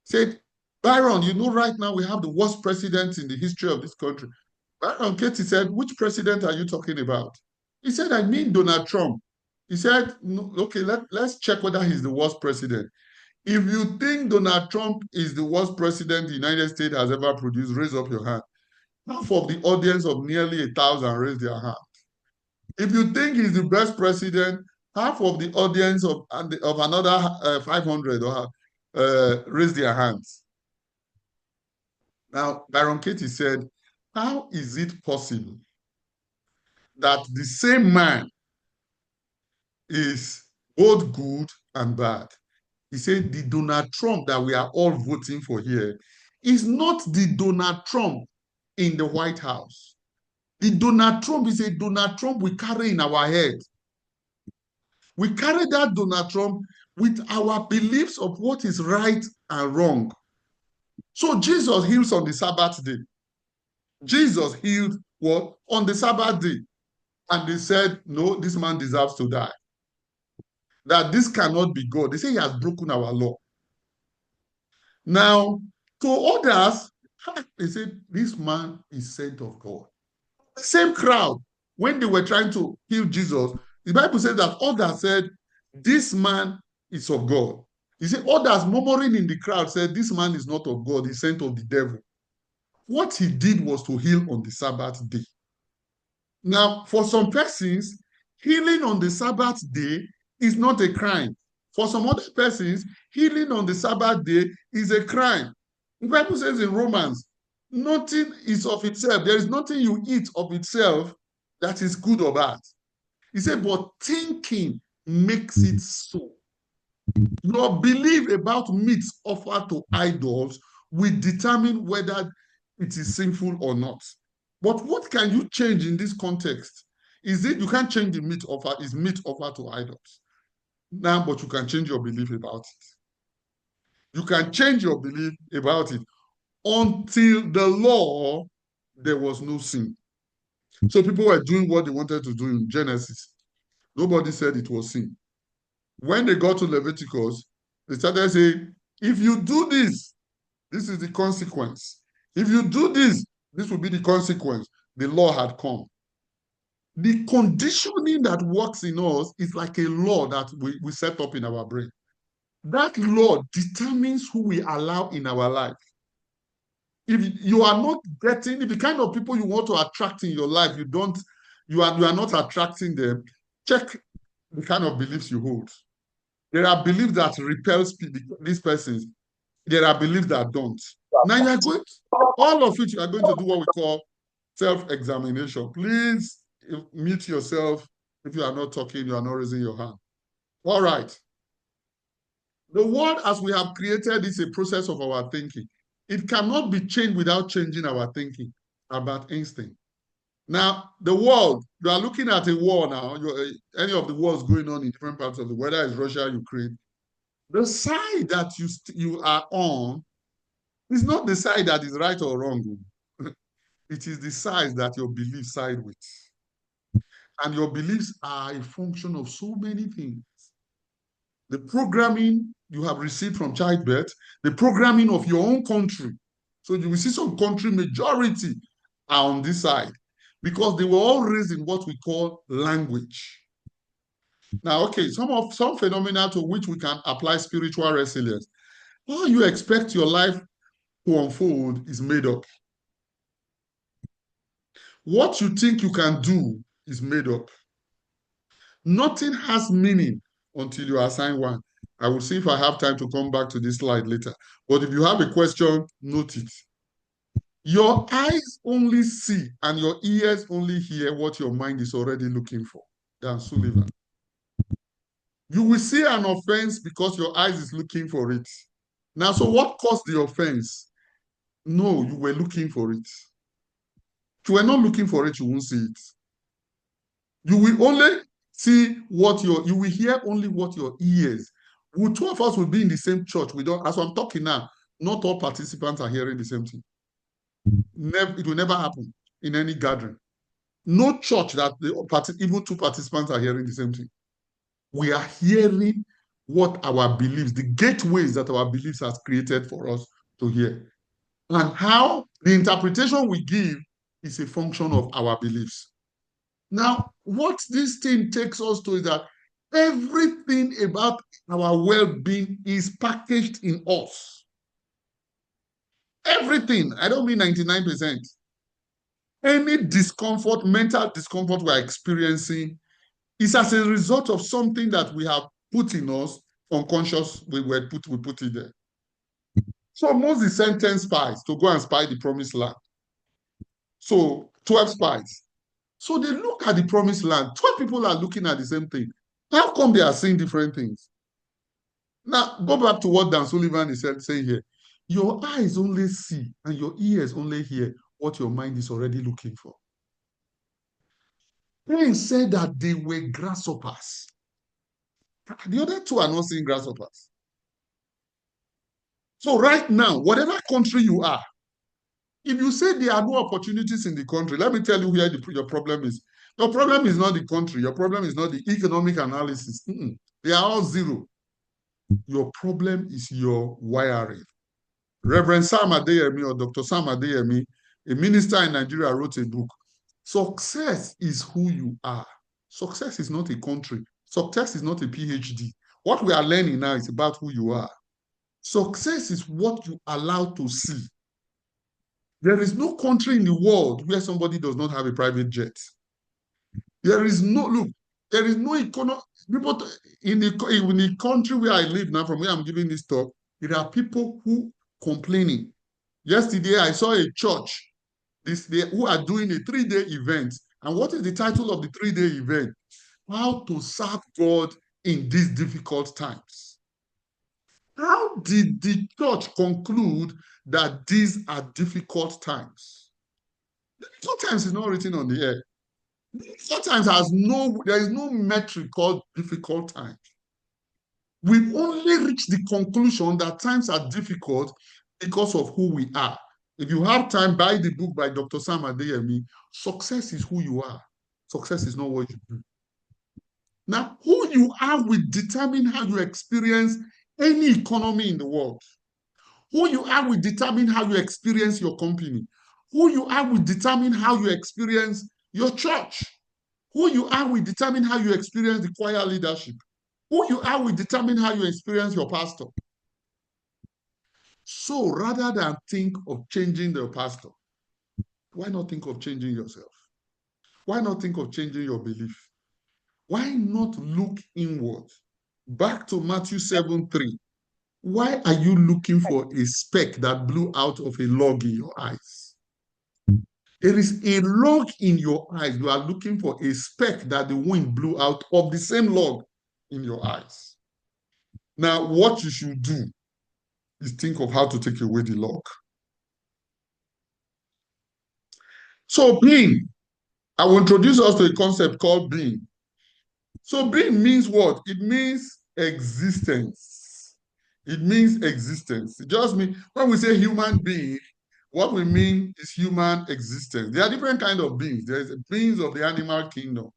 S1: said, Byron, you know, right now we have the worst president in the history of this country. Byron Katie said, which president are you talking about? He said, I mean Donald Trump. He said, no, okay, let's check whether he's the worst president. If you think Donald Trump is the worst president the United States has ever produced, raise up your hand. Half of the audience of nearly 1,000 raised their hand. If you think he's the best president, half of the audience of another 500 raised their hands. Now, Byron Katie said, how is it possible that the same man is both good and bad? He said the Donald Trump that we are all voting for here is not the Donald Trump in the White House. The Donald Trump is a Donald Trump we carry in our head. We carry that Donald Trump with our beliefs of what is right and wrong. So Jesus heals on the Sabbath day. Jesus healed what? On the Sabbath day. And they said, no, this man deserves to die. That this cannot be God. They say he has broken our law. Now, to others, they said, this man is sent of God. The same crowd, when they were trying to heal Jesus, the Bible says that others said, this man is of God. He said, others murmuring in the crowd said, this man is not of God, he's sent of the devil. What he did was to heal on the Sabbath day. Now, for some persons, healing on the Sabbath day is not a crime. For some other persons, healing on the Sabbath day is a crime. The Bible says in Romans, nothing is of itself. There is nothing you eat of itself that is good or bad. He said, but thinking makes it so. Your belief about meats offered to idols will determine whether it is sinful or not. But what can you change in this context? Is it you can't change the meat offer, is meat offered to idols. Now, but you can change your belief about it. You can change your belief about it. Until the law, there was no sin. So people were doing what they wanted to do in Genesis. Nobody said it was sin. When they got to Leviticus, they started saying, if you do this, this is the consequence. If you do this, this will be the consequence. The law had come. The conditioning that works in us is like a law that we set up in our brain. That law determines who we allow in our life. If you are not getting, if the kind of people you want to attract in your life, you are not attracting them, check the kind of beliefs you hold. There are beliefs that repels these persons. There are beliefs that don't. Now you are going, all of it, you are going to do what we call self-examination. Please mute yourself. If you are not talking, you are not raising your hand. All right. The world as we have created is a process of our thinking. It cannot be changed without changing our thinking about instinct. Now, the world, you are looking at a war now, any of the wars going on in different parts of the world, whether it's Russia, Ukraine, the side that you are on is not the side that is right or wrong. It is the side that your beliefs side with. And your beliefs are a function of so many things. The programming you have received from childbirth, the programming of your own country. So you will see some country majority are on this side because they were all raised in what we call language. Now, okay, some phenomena to which we can apply spiritual resilience. How you expect your life to unfold is made up. What you think you can do is made up. Nothing has meaning until you assign one. I will see if I have time to come back to this slide later. But if you have a question, note it. Your eyes only see and your ears only hear what your mind is already looking for. Dan Sullivan. You will see an offense because your eyes is looking for it. Now, so what caused the offense? No, you were looking for it. If you were not looking for it, you won't see it. You will only see you will hear only what your ears. Two of us will be in the same church. As I'm talking now, not all participants are hearing the same thing. It will never happen in any gathering. No church that even two participants are hearing the same thing. We are hearing what our beliefs, the gateways that our beliefs has created for us to hear. And how the interpretation we give is a function of our beliefs. Now, what this thing takes us to is that everything about our well-being is packaged in us. Everything. I don't mean 99%. Any discomfort, mental discomfort we're experiencing is as a result of something that we have put in us, unconscious, we put it there. So Moses sent 10 spies to go and spy the promised land. So 12 spies. So they look at the promised land. 12 people are looking at the same thing. How come they are seeing different things? Now, go back to what Dan Sullivan is saying here. Your eyes only see and your ears only hear what your mind is already looking for. Cain said that they were grasshoppers. The other two are not seeing grasshoppers. So right now, whatever country you are, if you say there are no opportunities in the country, let me tell you where your problem is. Your problem is not the country. Your problem is not the economic analysis. They are all zero. Your problem is your wiring. Reverend Sam Adeyemi or Dr. Sam Adeyemi, a minister in Nigeria, wrote a book. Success is who you are. Success is not a country. Success is not a PhD. What we are learning now is about who you are. Success is what you allow to see. There is no country in the world where somebody does not have a private jet. There is no economy. People in the country where I live now, from where I'm giving this talk, there are people who complaining. Yesterday, I saw a church who are doing a 3-day event. And what is the title of the 3-day event? How to serve God in these difficult times. How did the church conclude that these are difficult times? Difficult times is not written on the air. Difficult times there is no metric called difficult times. We've only reached the conclusion that times are difficult because of who we are. If you have time, buy the book by Dr. Sam Adeyemi. Success is who you are. Success is not what you do. Now, who you are will determine how you experience any economy in the world. Who you are will determine how you experience your company. Who you are will determine how you experience your church. Who you are will determine how you experience the choir leadership. Who you are will determine how you experience your pastor. So rather than think of changing the pastor, why not think of changing yourself? Why not think of changing your belief? Why not look inward? Back to Matthew 7:3. Why are you looking for a speck that blew out of a log in your eyes? There is a log in your eyes. You are looking for a speck that the wind blew out of the same log in your eyes. Now, what you should do is think of how to take away the log. So being, I will introduce us to a concept called being. So being means what? It means existence. It means existence. It just means, when we say human being, what we mean is human existence. There are different kinds of beings. There is beings of the animal kingdom,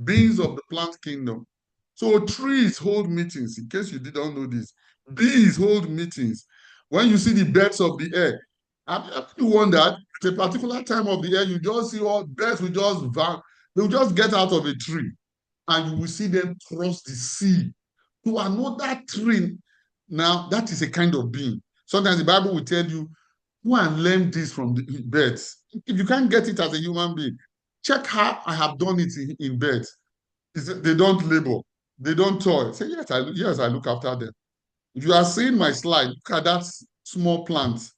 S1: beings of the plant kingdom. So trees hold meetings, in case you didn't know this. Bees hold meetings. When you see the birds of the air, have you wondered, at a particular time of the year, you just see all birds will just get out of a tree. and you will see them cross the sea to another train. Now, that is a kind of being. Sometimes the Bible will tell you, go and learn this from the birds. If you can't get it as a human being, check how I have done it in birds. They don't labor, they don't toil. Say, yes, I look after them. If you are seeing my slide, look at that small plant.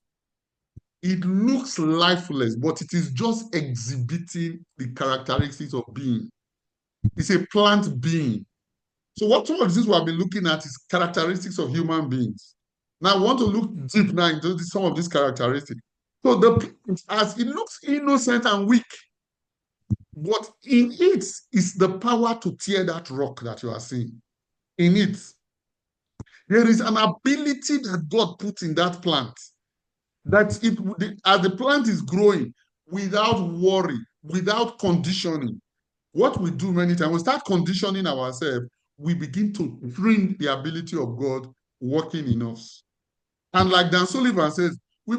S1: It looks lifeless, but it is just exhibiting the characteristics of being. It's a plant being. So what some of this we have been looking at is characteristics of human beings. Now I want to look deep now into some of these characteristics. So as it looks innocent and weak, but in it is the power to tear that rock that you are seeing. In it, there is an ability that God put in that plant that as the plant is growing without worry, without conditioning. What we do many times, we start conditioning ourselves, we begin to bring the ability of God working in us. And like Dan Sullivan says, we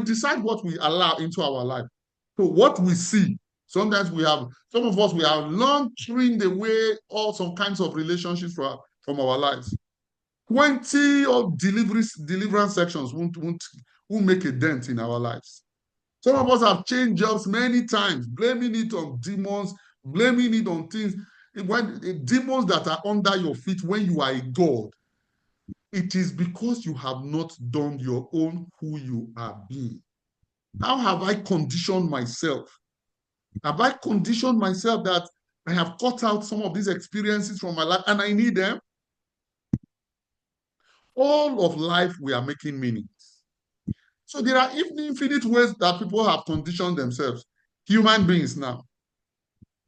S1: decide what we allow into our life. So what we see, sometimes some of us, we have launching away all some kinds of relationships from our lives. 20 of deliverance sections won't make a dent in our lives. Some of us have changed jobs many times, blaming it on demons, blaming it on things. When demons that are under your feet when you are a God, it is because you have not done your own who you are being. How have I conditioned myself? Have I conditioned myself that I have cut out some of these experiences from my life and I need them? All of life, we are making meanings. So there are infinite ways that people have conditioned themselves, human beings now.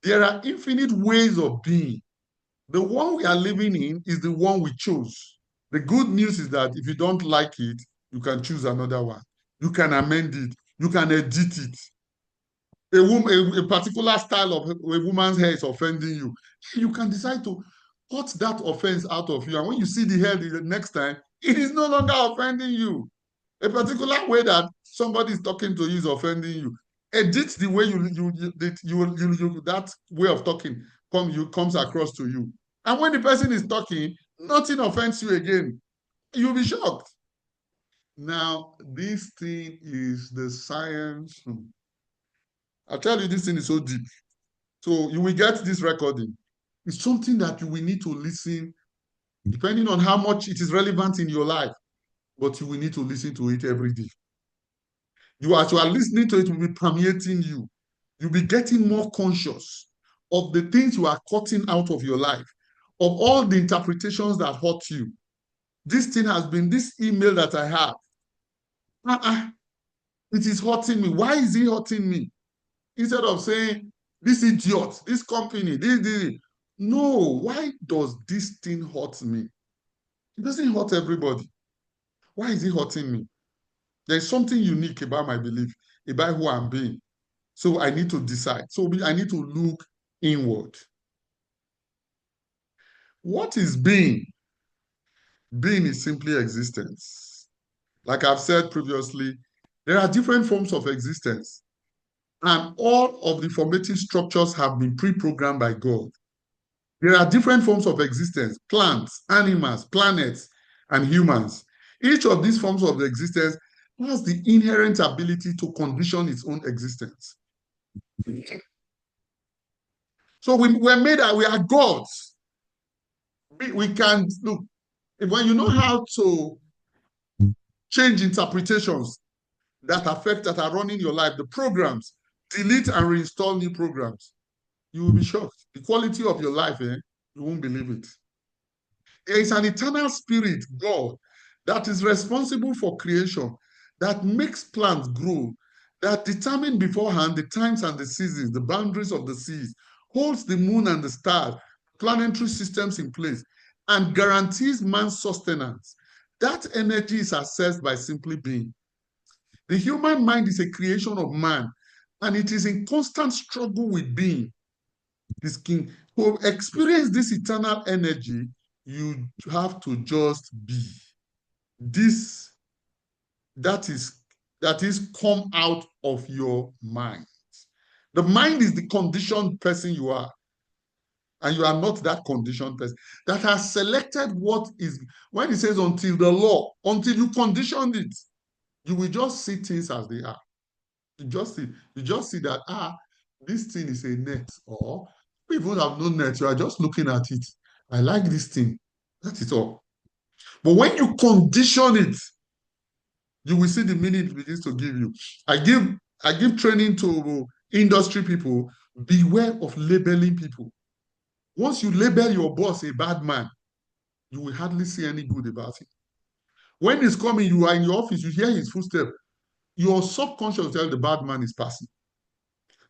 S1: There are infinite ways of being. The one we are living in is the one we chose. The good news is that if you don't like it, you can choose another one. You can amend it. You can edit it. A particular style of a woman's hair is offending you. You can decide to cut that offense out of you. And when you see the hair the next time, it is no longer offending you. A particular way that somebody is talking to you is offending you. Edit the way that way of talking comes across to you. And when the person is talking, nothing offends you again. You'll be shocked. Now, this thing is the science. I tell you, this thing is so deep. So you will get this recording. It's something that you will need to listen, depending on how much it is relevant in your life, but you will need to listen to it every day. As you are listening to it, will be permeating you. You'll be getting more conscious of the things you are cutting out of your life, of all the interpretations that hurt you. This thing has been, this email that I have, it is hurting me. Why is it hurting me? Instead of saying, this idiot, this company, this. No, why does this thing hurt me? It doesn't hurt everybody. Why is it hurting me? There's something unique about my belief, about who I'm being. So I need to decide. So I need to look inward. What is being? Being is simply existence. Like I've said previously, there are different forms of existence. And all of the formative structures have been pre-programmed by God. There are different forms of existence: plants, animals, planets, and humans. Each of these forms of existence has the inherent ability to condition its own existence. So we are gods. We can look, when you know how to change interpretations that are running your life, the programs, delete and reinstall new programs, you will be shocked. The quality of your life, you won't believe it. There is an eternal spirit, God, that is responsible for creation, that makes plants grow, that determines beforehand the times and the seasons, the boundaries of the seas, holds the moon and the stars, planetary systems in place, and guarantees man's sustenance. That energy is accessed by simply being. The human mind is a creation of man, and it is in constant struggle with being. This king, to experience this eternal energy, you have to just be. That is come out of your mind. The mind is the conditioned person you are. and you are not that conditioned person that has selected what is, when it says until the law, until you conditioned it, you will just see things as they are. You just see that, this thing is a net, or people have no net, you are just looking at it. I like this thing. That is all. But when you condition it, you will see the meaning it begins to give you. I give training to industry people. Beware of labeling people. Once you label your boss a bad man, you will hardly see any good about him. When he's coming, you are in your office, you hear his footsteps. Your subconscious tells the bad man is passing.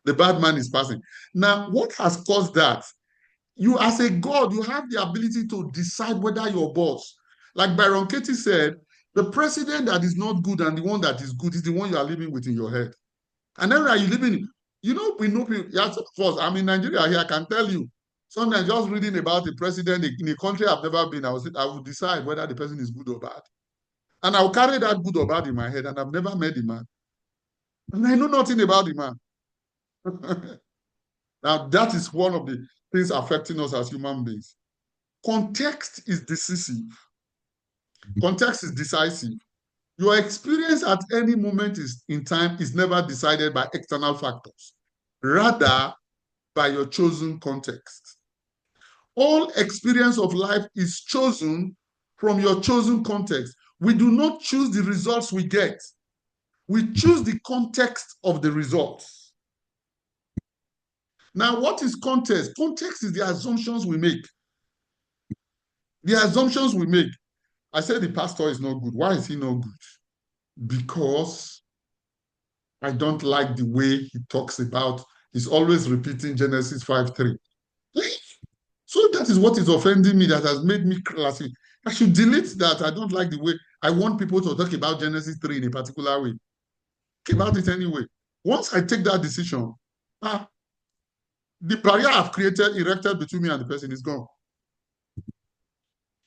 S1: The bad man is passing. Now, what has caused that? You, as a God, you have the ability to decide whether your boss, like Byron Katie said, the president that is not good and the one that is good is the one you are living with in your head. And then are you living, we know people, yes, of course, I'm in Nigeria here, I can tell you, sometimes just reading about the president in a country I've never been, I will decide whether the person is good or bad. And I'll carry that good or bad in my head, and I've never met the man. And I know nothing about the man. Now, that is one of the things affecting us as human beings. Context is decisive. Context is decisive. Your experience at any moment in time is never decided by external factors, rather by your chosen context. All experience of life is chosen from your chosen context. We do not choose the results we get. We choose the context of the results. Now, what is context? Context is the assumptions we make. The assumptions we make. I said the pastor is not good. Why is he not good? Because I don't like the way he talks about, he's always repeating Genesis 5:3. So that is what is offending me, that has made me classy. I should delete that. I don't like the way I want people to talk about Genesis 3 in a particular way. Talk about it anyway. Once I take that decision, the barrier I've erected between me and the person is gone.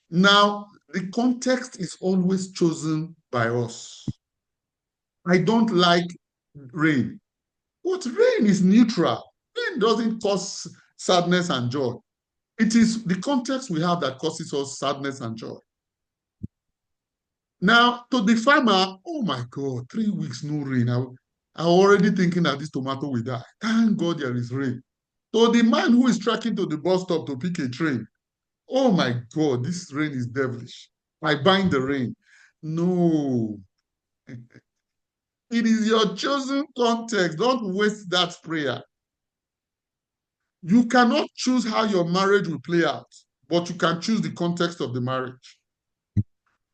S1: Now, the context is always chosen by us. I don't like rain. But rain is neutral. Rain doesn't cause sadness and joy. It is the context we have that causes us sadness and joy. Now, to the farmer, oh my God, 3 weeks, no rain. I'm already thinking that this tomato will die. Thank God there is rain. To the man who is trekking to the bus stop to pick a train, oh my God, this rain is devilish. I bind the rain. No. It is your chosen context. Don't waste that prayer. You cannot choose how your marriage will play out, but you can choose the context of the marriage.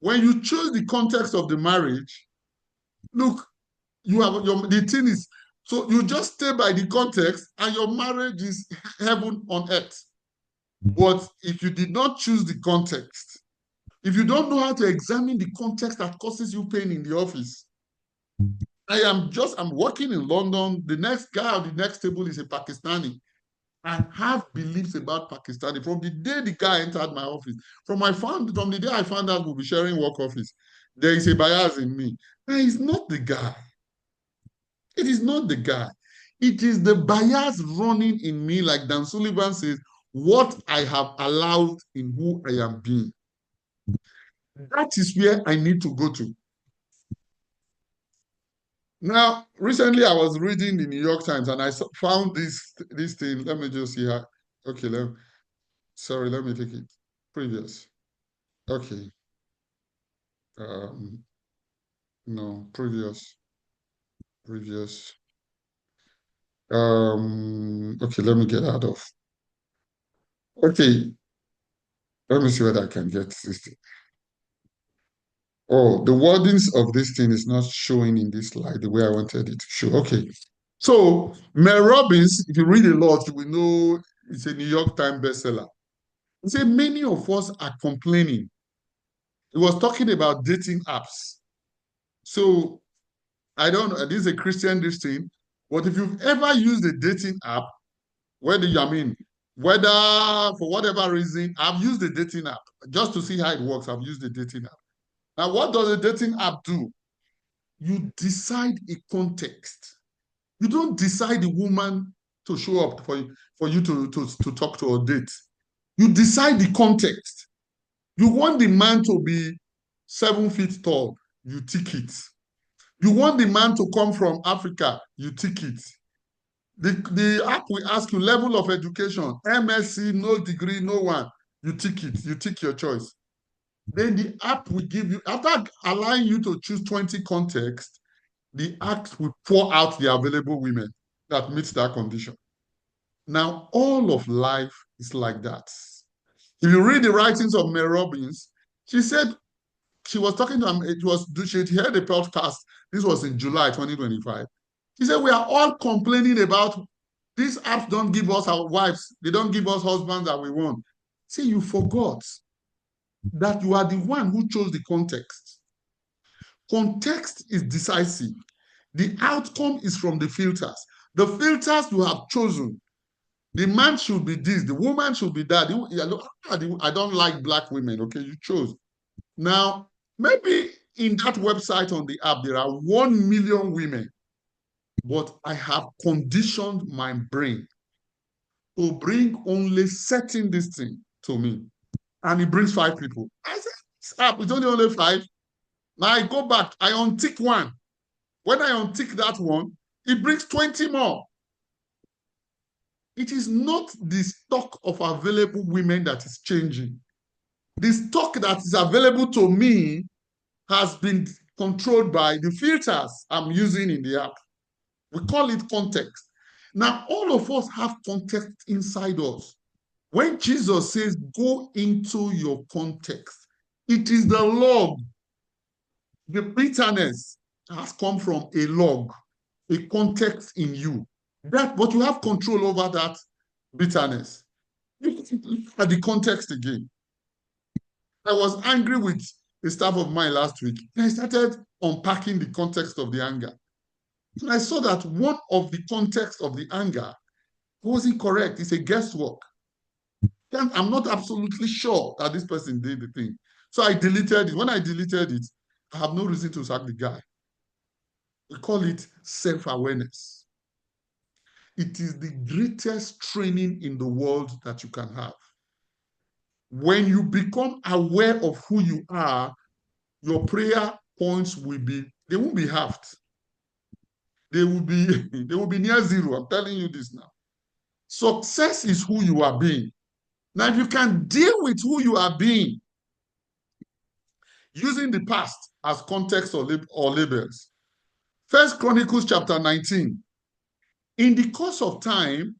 S1: When you choose the context of the marriage, look, the thing is, so you just stay by the context and your marriage is heaven on earth. But if you did not choose the context, if you don't know how to examine the context that causes you pain in the office, I'm working in London. The next guy on the next table is a Pakistani. I have beliefs about Pakistani from the day the guy entered my office. From the day I found out we'll be sharing work office, there is a bias in me. And it's not the guy. It is not the guy. It is the bias running in me, like Dan Sullivan says, what I have allowed in who I am being. That is where I need to go to. Now, recently I was reading the New York Times and I found this thing. Let me just see how. Okay, sorry, let me take it. Previous. Okay. No, previous. Okay, let me get out of. Okay. Let me see whether I can get this thing. Oh, the wordings of this thing is not showing in this slide the way I wanted it to show. Okay. So Mel Robbins, if you read a lot, you will know it's a New York Times bestseller. He said many of us are complaining. He was talking about dating apps. So I don't know, this is a Christian thing, but if you've ever used a dating app, whether for whatever reason, I've used the dating app just to see how it works. I've used the dating app. Now, what does a dating app do? You decide a context. You don't decide the woman to show up for you to talk to or date. You decide the context. You want the man to be 7 feet tall, you tick it. You want the man to come from Africa, you tick it. The app will ask you level of education, MSc, no degree, no one. You tick it, you tick your choice. Then the app will give you, after allowing you to choose 20 contexts, the app will pour out the available women that meets that condition. Now, all of life is like that. If you read the writings of Mary Robbins, she said she was talking to him, she heard a podcast, this was in July 2025. She said, we are all complaining about these apps don't give us our wives, they don't give us husbands that we want. See, you forgot that you are the one who chose the context. Context is decisive. The outcome is from the filters. The filters you have chosen. The man should be this, the woman should be that. I don't like black women, okay? You chose. Now, maybe in that website on the app, there are 1 million women, but I have conditioned my brain to bring only certain this thing to me. And it brings 5 people. I said, this app is only 5. Now I go back, I untick one. When I untick that one, it brings 20 more. It is not the stock of available women that is changing. The stock that is available to me has been controlled by the filters I'm using in the app. We call it context. Now, all of us have context inside us. When Jesus says, go into your context, it is the log. The bitterness has come from a log, a context in you. But you have control over that bitterness. Look at the context again. I was angry with a staff of mine last week, and I started unpacking the context of the anger. And I saw that one of the context of the anger wasn't correct. It's a guesswork. I'm not absolutely sure that this person did the thing. So I deleted it. When I deleted it, I have no reason to sack the guy. We call it self-awareness. It is the greatest training in the world that you can have. When you become aware of who you are, your prayer points they won't be halved. They will be near zero. I'm telling you this now. Success is who you are being. Now, if you can deal with who you are being, using the past as context or labels. 1 Chronicles chapter 19. In the course of time,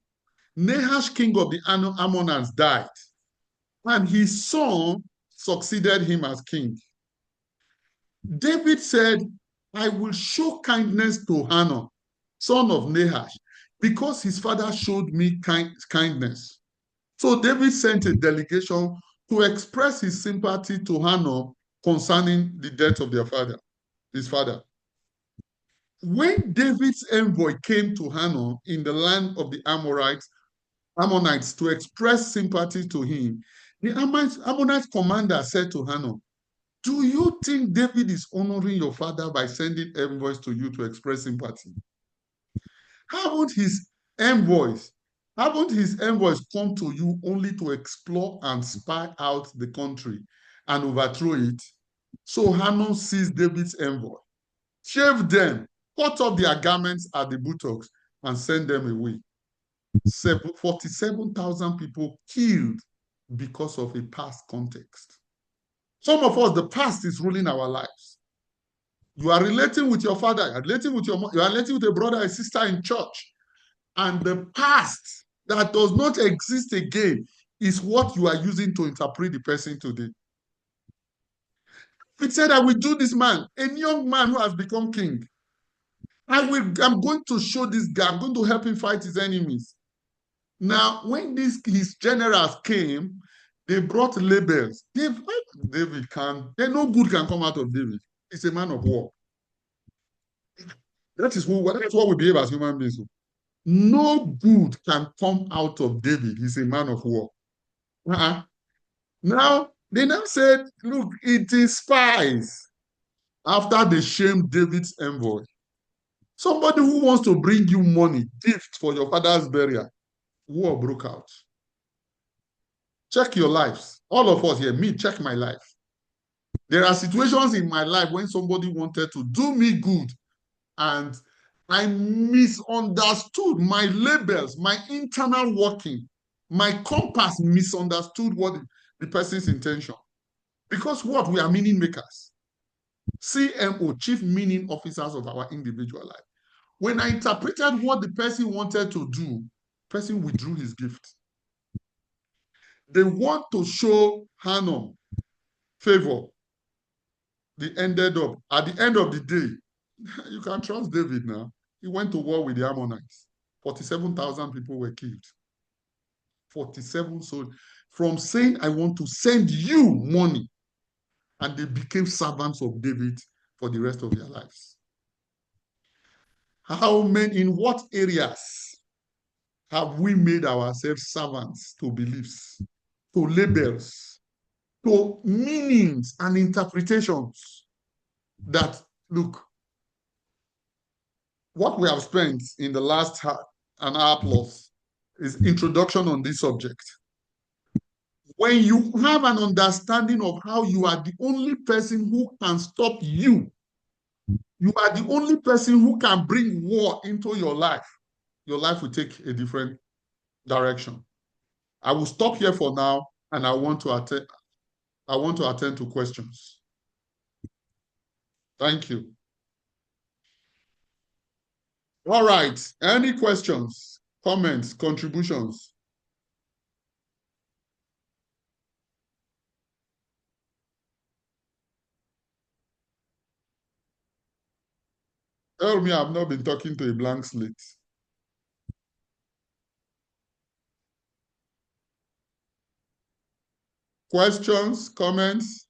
S1: Nahash, king of the Ammonites, died, and his son succeeded him as king. David said, I will show kindness to Hanun, son of Nahash, because his father showed me kindness. So David sent a delegation to express his sympathy to Hanun concerning the death of his father. When David's envoy came to Hanun in the land of the Ammonites to express sympathy to him, the Ammonite commander said to Hanun, do you think David is honoring your father by sending envoys to you to express sympathy? Haven't his envoys come to you only to explore and spy out the country and overthrow it? So Hanun seized David's envoy, shaved them, cut off their garments at the buttocks, and sent them away. 47,000 people killed because of a past context. Some of us, the past is ruling our lives. You are relating with your father, you are relating with your mom, you are relating with a brother and sister in church, and the past that does not exist again is what you are using to interpret the person today. It said, I will do this man, a young man who has become king. I'm going to show this guy, I'm going to help him fight his enemies. Now, when his generals came, they brought labels. David no good can come out of David. He's a man of war. That's what we behave as human beings. No good can come out of David. He's a man of war. Now, they now said, look, it is spies. After they shamed David's envoy, Somebody who wants to bring you money, gift for your father's burial, war broke out. Check your lives. All of us here, me, check my life. There are situations in my life when somebody wanted to do me good and I misunderstood my labels, my internal working, my compass misunderstood what the person's intention. Because what? We are meaning makers. CMO, Chief Meaning Officers of our individual life. When I interpreted what the person wanted to do, the person withdrew his gift. They want to show Hanum favor. They ended up, at the end of the day, you can trust David now. He went to war with the Ammonites. 47,000 people were killed. 47 souls. From saying, I want to send you money. And they became servants of David for the rest of their lives. How many, in what areas have we made ourselves servants to beliefs, to labels, to meanings and interpretations that, look, what we have spent in the last an hour plus is introduction on this subject. When you have an understanding of how you are the only person who can stop you, you are the only person who can bring war into your life will take a different direction. I will stop here for now, and I want to attend to questions. Thank you. All right. Any questions, comments, contributions? Tell me I've not been talking to a blank slate. Questions, comments?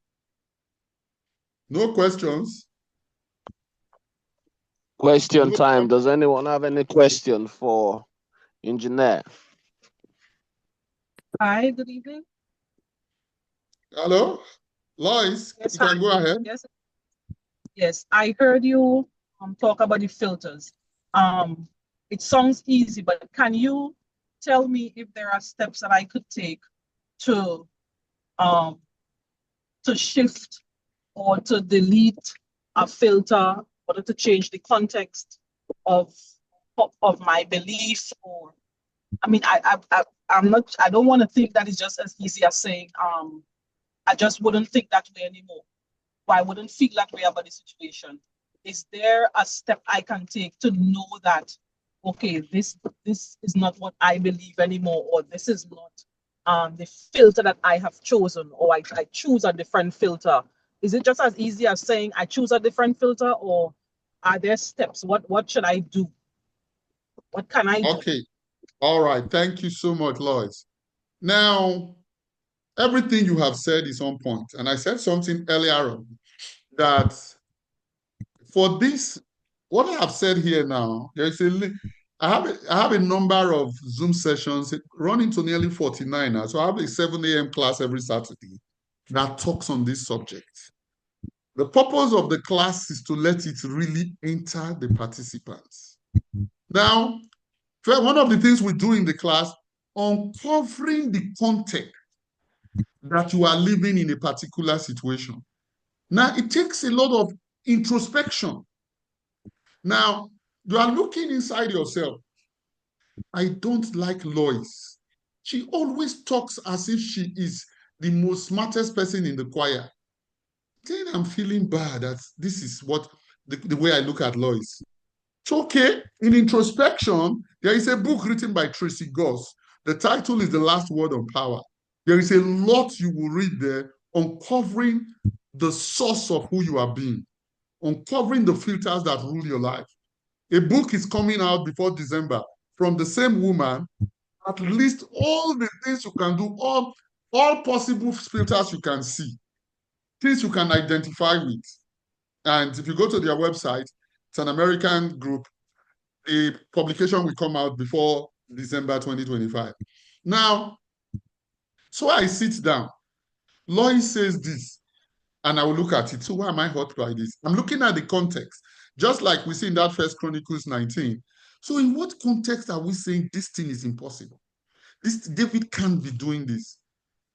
S1: No questions?
S7: Question time. Does anyone have any question for engineer?
S8: Hi, good evening.
S1: Hello? Lois, yes, you can go ahead.
S8: Yes. Yes, I heard you talk about the filters. It sounds easy, but can you tell me if there are steps that I could take to shift or to delete a filter or to change the context of my beliefs? Or I mean, I don't want to think that it's just as easy as saying I just wouldn't think that way anymore. Or I wouldn't feel that way about the situation. Is there a step I can take to know that, okay, this is not what I believe anymore, or this is not the filter that I have chosen, or I choose a different filter? Is it just as easy as saying I choose a different filter, or are there steps? What should I do? What can I do?
S1: Okay. All right. Thank you so much, Lois. Now, everything you have said is on point. And I said something earlier on that for this, what I have said here now, I have a number of Zoom sessions running to nearly 49 now. So I have a 7 a.m. class every Saturday that talks on this subject. The purpose of the class is to let it really enter the participants. Now, one of the things we do in the class, uncovering the context that you are living in a particular situation. Now, it takes a lot of introspection. Now, you are looking inside yourself. I don't like Lois. She always talks as if she is the most smartest person in the choir. Then I'm feeling bad that this is what the way I look at Lois. It's okay. In introspection, there is a book written by Tracy Goss. The title is The Last Word on Power. There is a lot you will read there, uncovering the source of who you are being, uncovering the filters that rule your life. A book is coming out before December from the same woman. At least all the things you can do, all possible filters you can see, things you can identify with. And if you go to their website, it's an American group. The publication will come out before December 2025. Now, so I sit down. Lois says this, and I will look at it. So why am I hurt by this? I'm looking at the context. just like we see in that First Chronicles 19. So in what context are we saying this thing is impossible? David can't be doing this.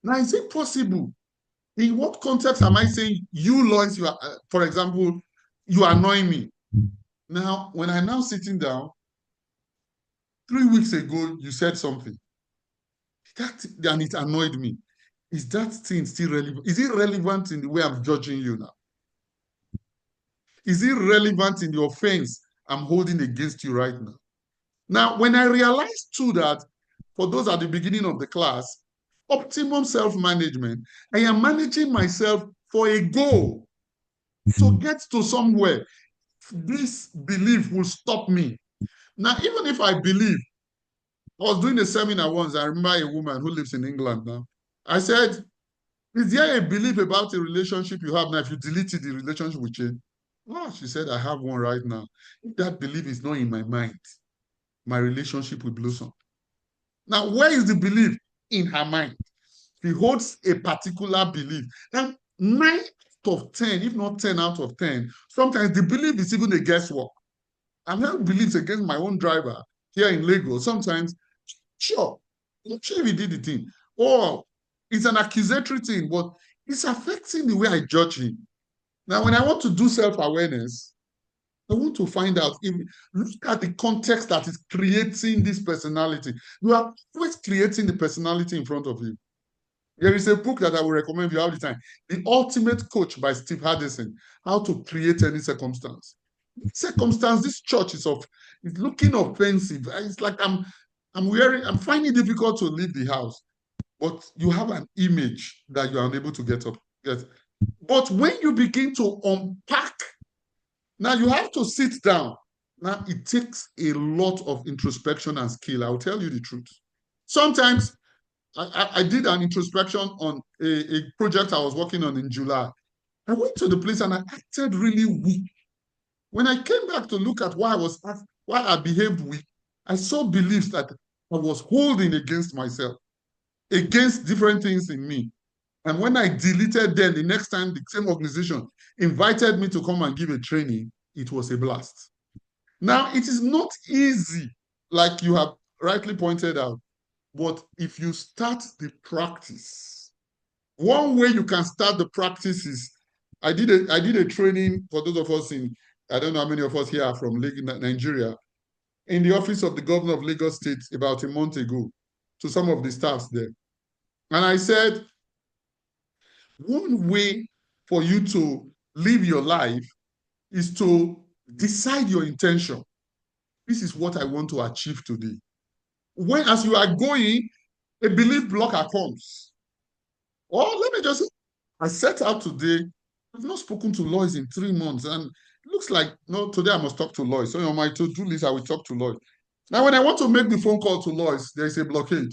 S1: Now, is it possible? In what context am I saying, you, Lois, you are, for example, you annoy me? Now, when I'm now sitting down, 3 weeks ago, you said something. And it annoyed me. Is that thing still relevant? Is it relevant in the way I'm judging you now? Is it relevant in the offense I'm holding against you right now? Now, when I realized too that for those at the beginning of the class, optimum self-management, I am managing myself for a goal to get to somewhere. This belief will stop me. Now, even if I believe, I was doing a seminar once, I remember a woman who lives in England now. I said, is there a belief about a relationship you have now? If you deleted the relationship will change. Oh, she said, I have one right now. If that belief is not in my mind, my relationship will blossom. Now, where is the belief? In her mind. She holds a particular belief. Now, 9 out of 10, if not 10 out of 10, sometimes the belief is even a guesswork. I've had beliefs against my own driver here in Lagos. Sometimes, sure, I'm sure if he did the thing. Or it's an accusatory thing, but it's affecting the way I judge him. Now, when I want to do self-awareness, I want to find out, look at the context that is creating this personality. You are always creating the personality in front of you. There is a book that I will recommend if you have the time. The Ultimate Coach by Steve Hardison, How to Create Any Circumstance. Circumstance, this church is looking offensive. It's like I'm finding it difficult to leave the house, but you have an image that you are unable to get up. Yes. But when you begin to unpack, now you have to sit down. Now it takes a lot of introspection and skill. I'll tell you the truth. Sometimes I did an introspection on a project I was working on in July. I went to the place and I acted really weak. When I came back to look at why I behaved weak, I saw beliefs that I was holding against myself, against different things in me. And when I deleted them, the next time the same organization invited me to come and give a training, it was a blast. Now, it is not easy, like you have rightly pointed out, but if you start the practice, one way you can start the practice is, I did a training for those of us I don't know how many of us here are from Nigeria, in the office of the governor of Lagos State about a month ago, to some of the staffs there. And I said, one way for you to live your life is to decide your intention. This is what I want to achieve today. When, as you are going, a belief blocker comes. Or let me just, I set out today, I've not spoken to Lois in 3 months, and it looks like, no, today I must talk to Lois. So on my to-do list, I will talk to Lois. Now, when I want to make the phone call to Lois, there is a blockade.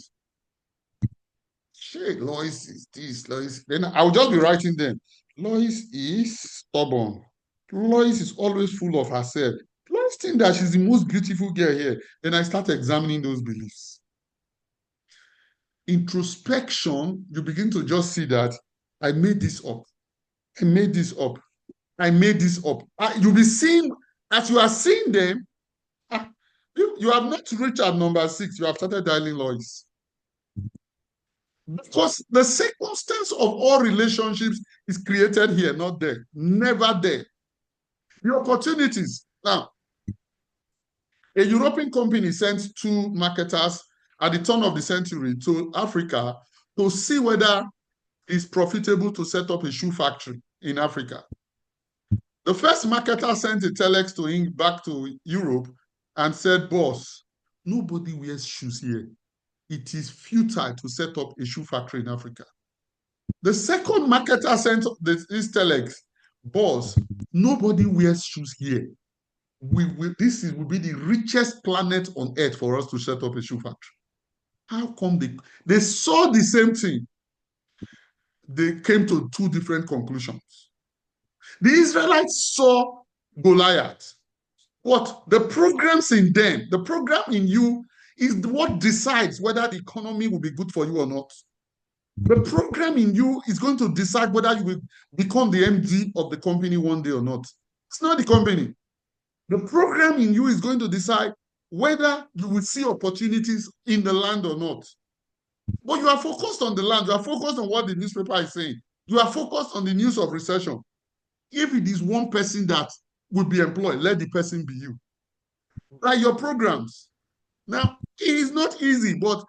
S1: Shit, Lois is this, Lois. Then I'll just be writing them. Lois is stubborn. Lois is always full of herself. Lois thinks that she's the most beautiful girl here. Then I start examining those beliefs. Introspection, you begin to just see that I made this up. I made this up. I made this up. You'll be seeing, as you are seeing them, you have not reached at number 6. You have started dialing Lois. Because the circumstance of all relationships is created here, not there. Never there. The opportunities. Now, a European company sent 2 marketers at the turn of the century to Africa to see whether it's profitable to set up a shoe factory in Africa. The first marketer sent a telex to him back to Europe and said, boss, nobody wears shoes here. It is futile to set up a shoe factory in Africa. The second marketer sent this telex, boss, nobody wears shoes here. This will be the richest planet on earth for us to set up a shoe factory. How come they saw the same thing? They came to 2 different conclusions. The Israelites saw Goliath. What? The programs in them, the program in you is what decides whether the economy will be good for you or not. The program in you is going to decide whether you will become the MD of the company one day or not. It's not the company. The program in you is going to decide whether you will see opportunities in the land or not. But you are focused on the land. You are focused on what the newspaper is saying. You are focused on the news of recession. If it is one person that will be employed, let the person be you. By your programs. Now, it is not easy, but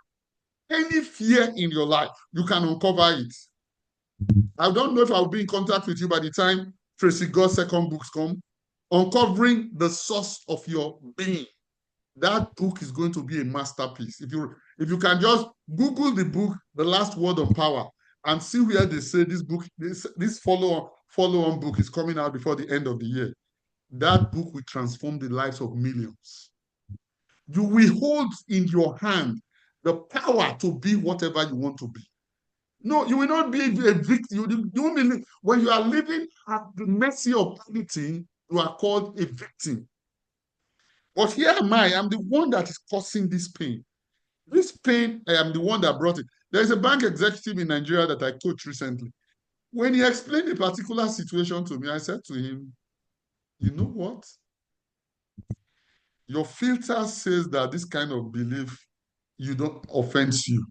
S1: any fear in your life, you can uncover it. I don't know if I'll be in contact with you by the time Tracy God's second books come. Uncovering the source of your being. That book is going to be a masterpiece. If you can just Google the book, The Last Word on Power, and see where they say this book, this follow-on book is coming out before the end of the year. That book will transform the lives of millions. You will hold in your hand the power to be whatever you want to be. No, you will not be a victim. You won't be, when you are living at the mercy of anything, you are called a victim. But here am I'm the one that is causing this pain. This pain, I am the one that brought it. There's a bank executive in Nigeria that I coached recently. When he explained a particular situation to me, I said to him, you know what? Your filter says that this kind of belief you don't offends you.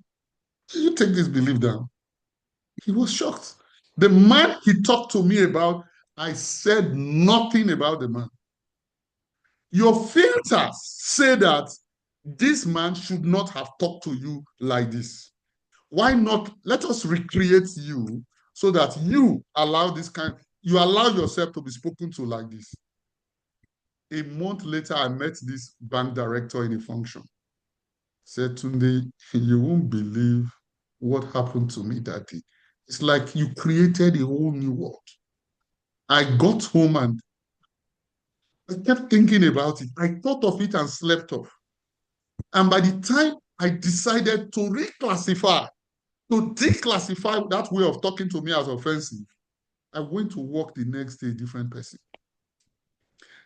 S1: You take this belief down. He was shocked. The man he talked to me about, I said nothing about the man. Your filters say that this man should not have talked to you like this. Why not? Let us recreate you so that you allow you allow yourself to be spoken to like this. A month later, I met this bank director in a function. Said, Tunde, you won't believe what happened to me that day. It's like you created a whole new world. I got home and I kept thinking about it. I thought of it and slept off. And by the time I decided to reclassify, to declassify that way of talking to me as offensive, I went to work the next day, a different person.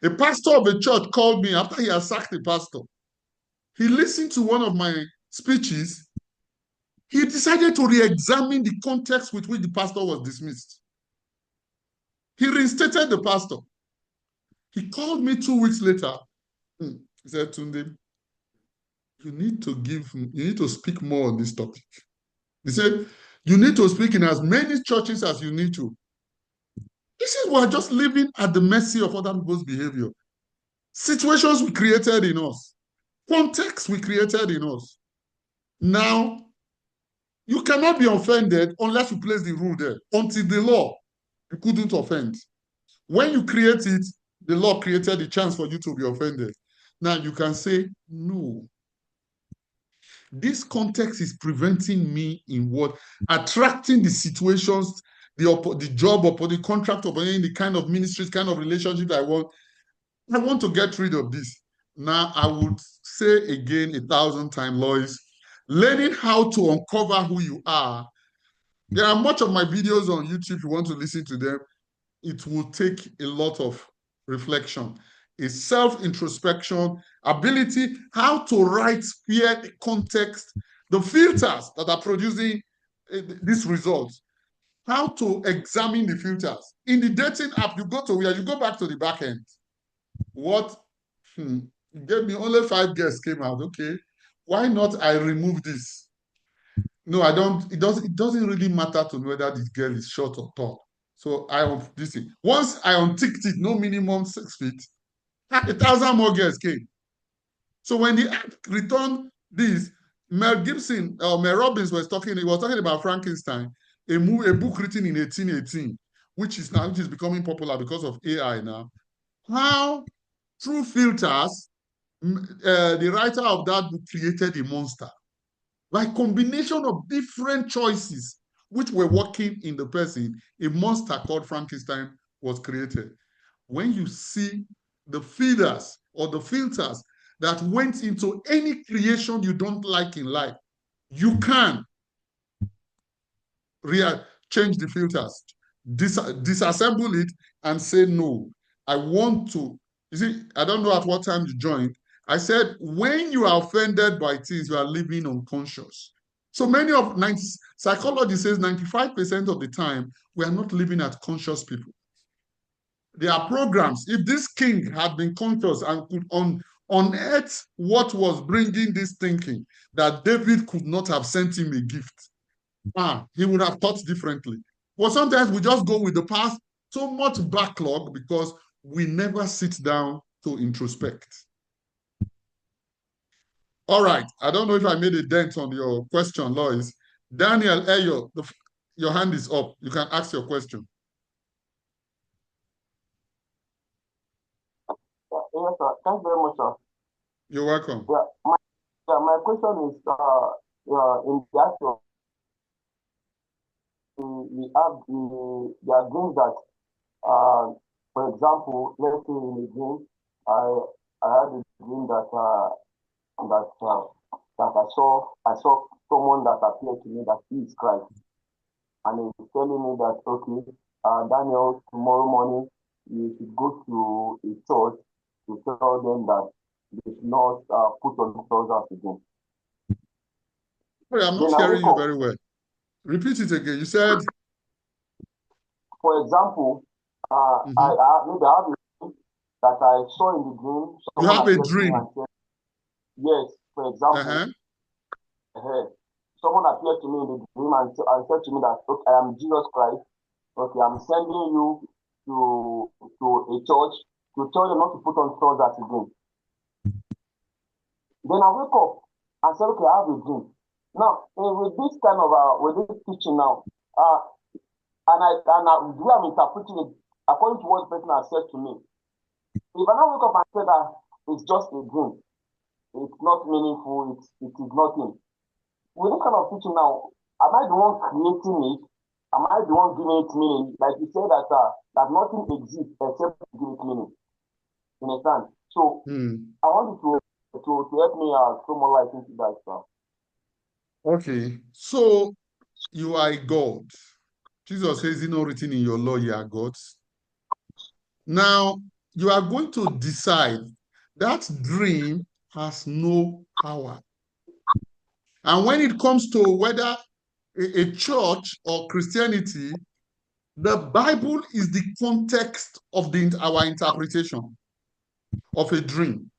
S1: A pastor of a church called me after he had sacked the pastor. He listened to one of my speeches. He decided to re-examine the context with which the pastor was dismissed. He reinstated the pastor. He called me 2 weeks later. He said, Tunde, you need to speak more on this topic. He said, you need to speak in as many churches as you need to. This is we're just living at the mercy of other people's behavior. Situations we created in us. Context we created in us. Now, you cannot be offended unless you place the rule there. Until the law, you couldn't offend. When you create it, the law created the chance for you to be offended. Now you can say, no. This context is preventing me in what? Attracting the situations, the job or the contract or the kind of ministries, kind of relationship I want. I want to get rid of this. Now I would say again 1,000 times, Lois, learning how to uncover who you are. There are much of my videos on YouTube. If you want to listen to them, it will take a lot of reflection, a self-introspection, ability, how to write fear, context, the filters that are producing these results, how to examine the filters. In the dating app, you go to where you go back to the back end. What? You gave me only 5 guests came out. Okay. Why not I remove this? No, I don't. It doesn't really matter to me whether this girl is short or tall. So this thing. Once I unticked it, no minimum 6 feet, 1,000 more girls came. So when the app returned this, Mel Gibson or Mel Robbins he was talking about Frankenstein, a book written in 1818, which is becoming popular because of AI now. How through filters, the writer of that book created a monster. By combination of different choices which were working in the person, a monster called Frankenstein was created. When you see the feeders or the filters that went into any creation you don't like in life, you can change the filters, disassemble it and say, no, I want to. You see, I don't know at what time you joined. I said, when you are offended by things, you are living unconscious. So psychology says 95% of the time, we are not living as conscious people. their programs. If this king had been conscious and could unearth what was bringing this thinking, that David could not have sent him a gift, he would have thought differently. But sometimes we just go with the past, so much backlog because we never sit down to introspect. All right. I don't know if I made a dent on your question, Lois. Daniel Eyo, your hand is up. You can ask your question.
S5: Yes, sir. Thank you very much, sir.
S1: You're welcome.
S5: My question is in the actual, we have there are dreams that, for example, let's say in a dream, I had a dream that I saw someone that appeared to me that he is Christ, and he was telling me that, okay, Daniel, tomorrow morning you should go to a church to tell them that they should not put on trousers again.
S1: Wait, I'm not hearing you very well. Repeat it again. You said,
S5: for example, I have a dream that I saw in the dream.
S1: You have a dream?
S5: Said, yes, for example, someone appeared to me in the dream and said to me that, okay, I am Jesus Christ. Okay, I'm sending you to a church to tell them not to put on trousers again. Then I wake up and say, okay, I have a dream. Now, with this kind of with this teaching now, and the way I'm interpreting it according to what the person has said to me. If I now wake up and say that it's just a dream, it's not meaningful, it is nothing. With this kind of teaching now, am I the one creating it? Am I the one giving it meaning? Like you said that nothing exists except to give it meaning. You understand? So I want you to help me throw more light into that stuff.
S1: Okay, so you are a God. Jesus says, "It's not written in your law, you are gods." Now, you are going to decide that dream has no power. And when it comes to whether a church or Christianity, the Bible is the context of our interpretation of a dream.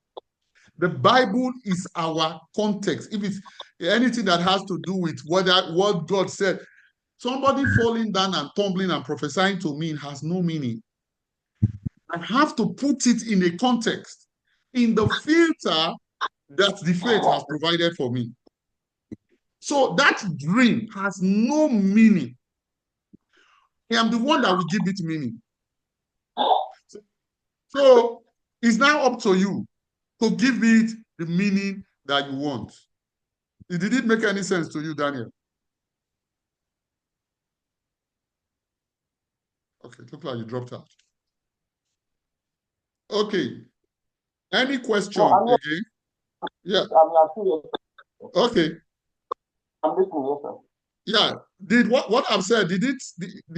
S1: The Bible is our context. If it's anything that has to do with what God said, somebody falling down and tumbling and prophesying to me has no meaning. I have to put it in a context, in the filter that the faith has provided for me. So that dream has no meaning. I am the one that will give it meaning. So it's now up to you to give it the meaning that you want. Did it make any sense to you, Daniel? Okay, it looks like you dropped out. Okay. Any question again? Yeah. Okay.
S5: I'm listening, yes, sir.
S1: Yeah. Did what I've said, did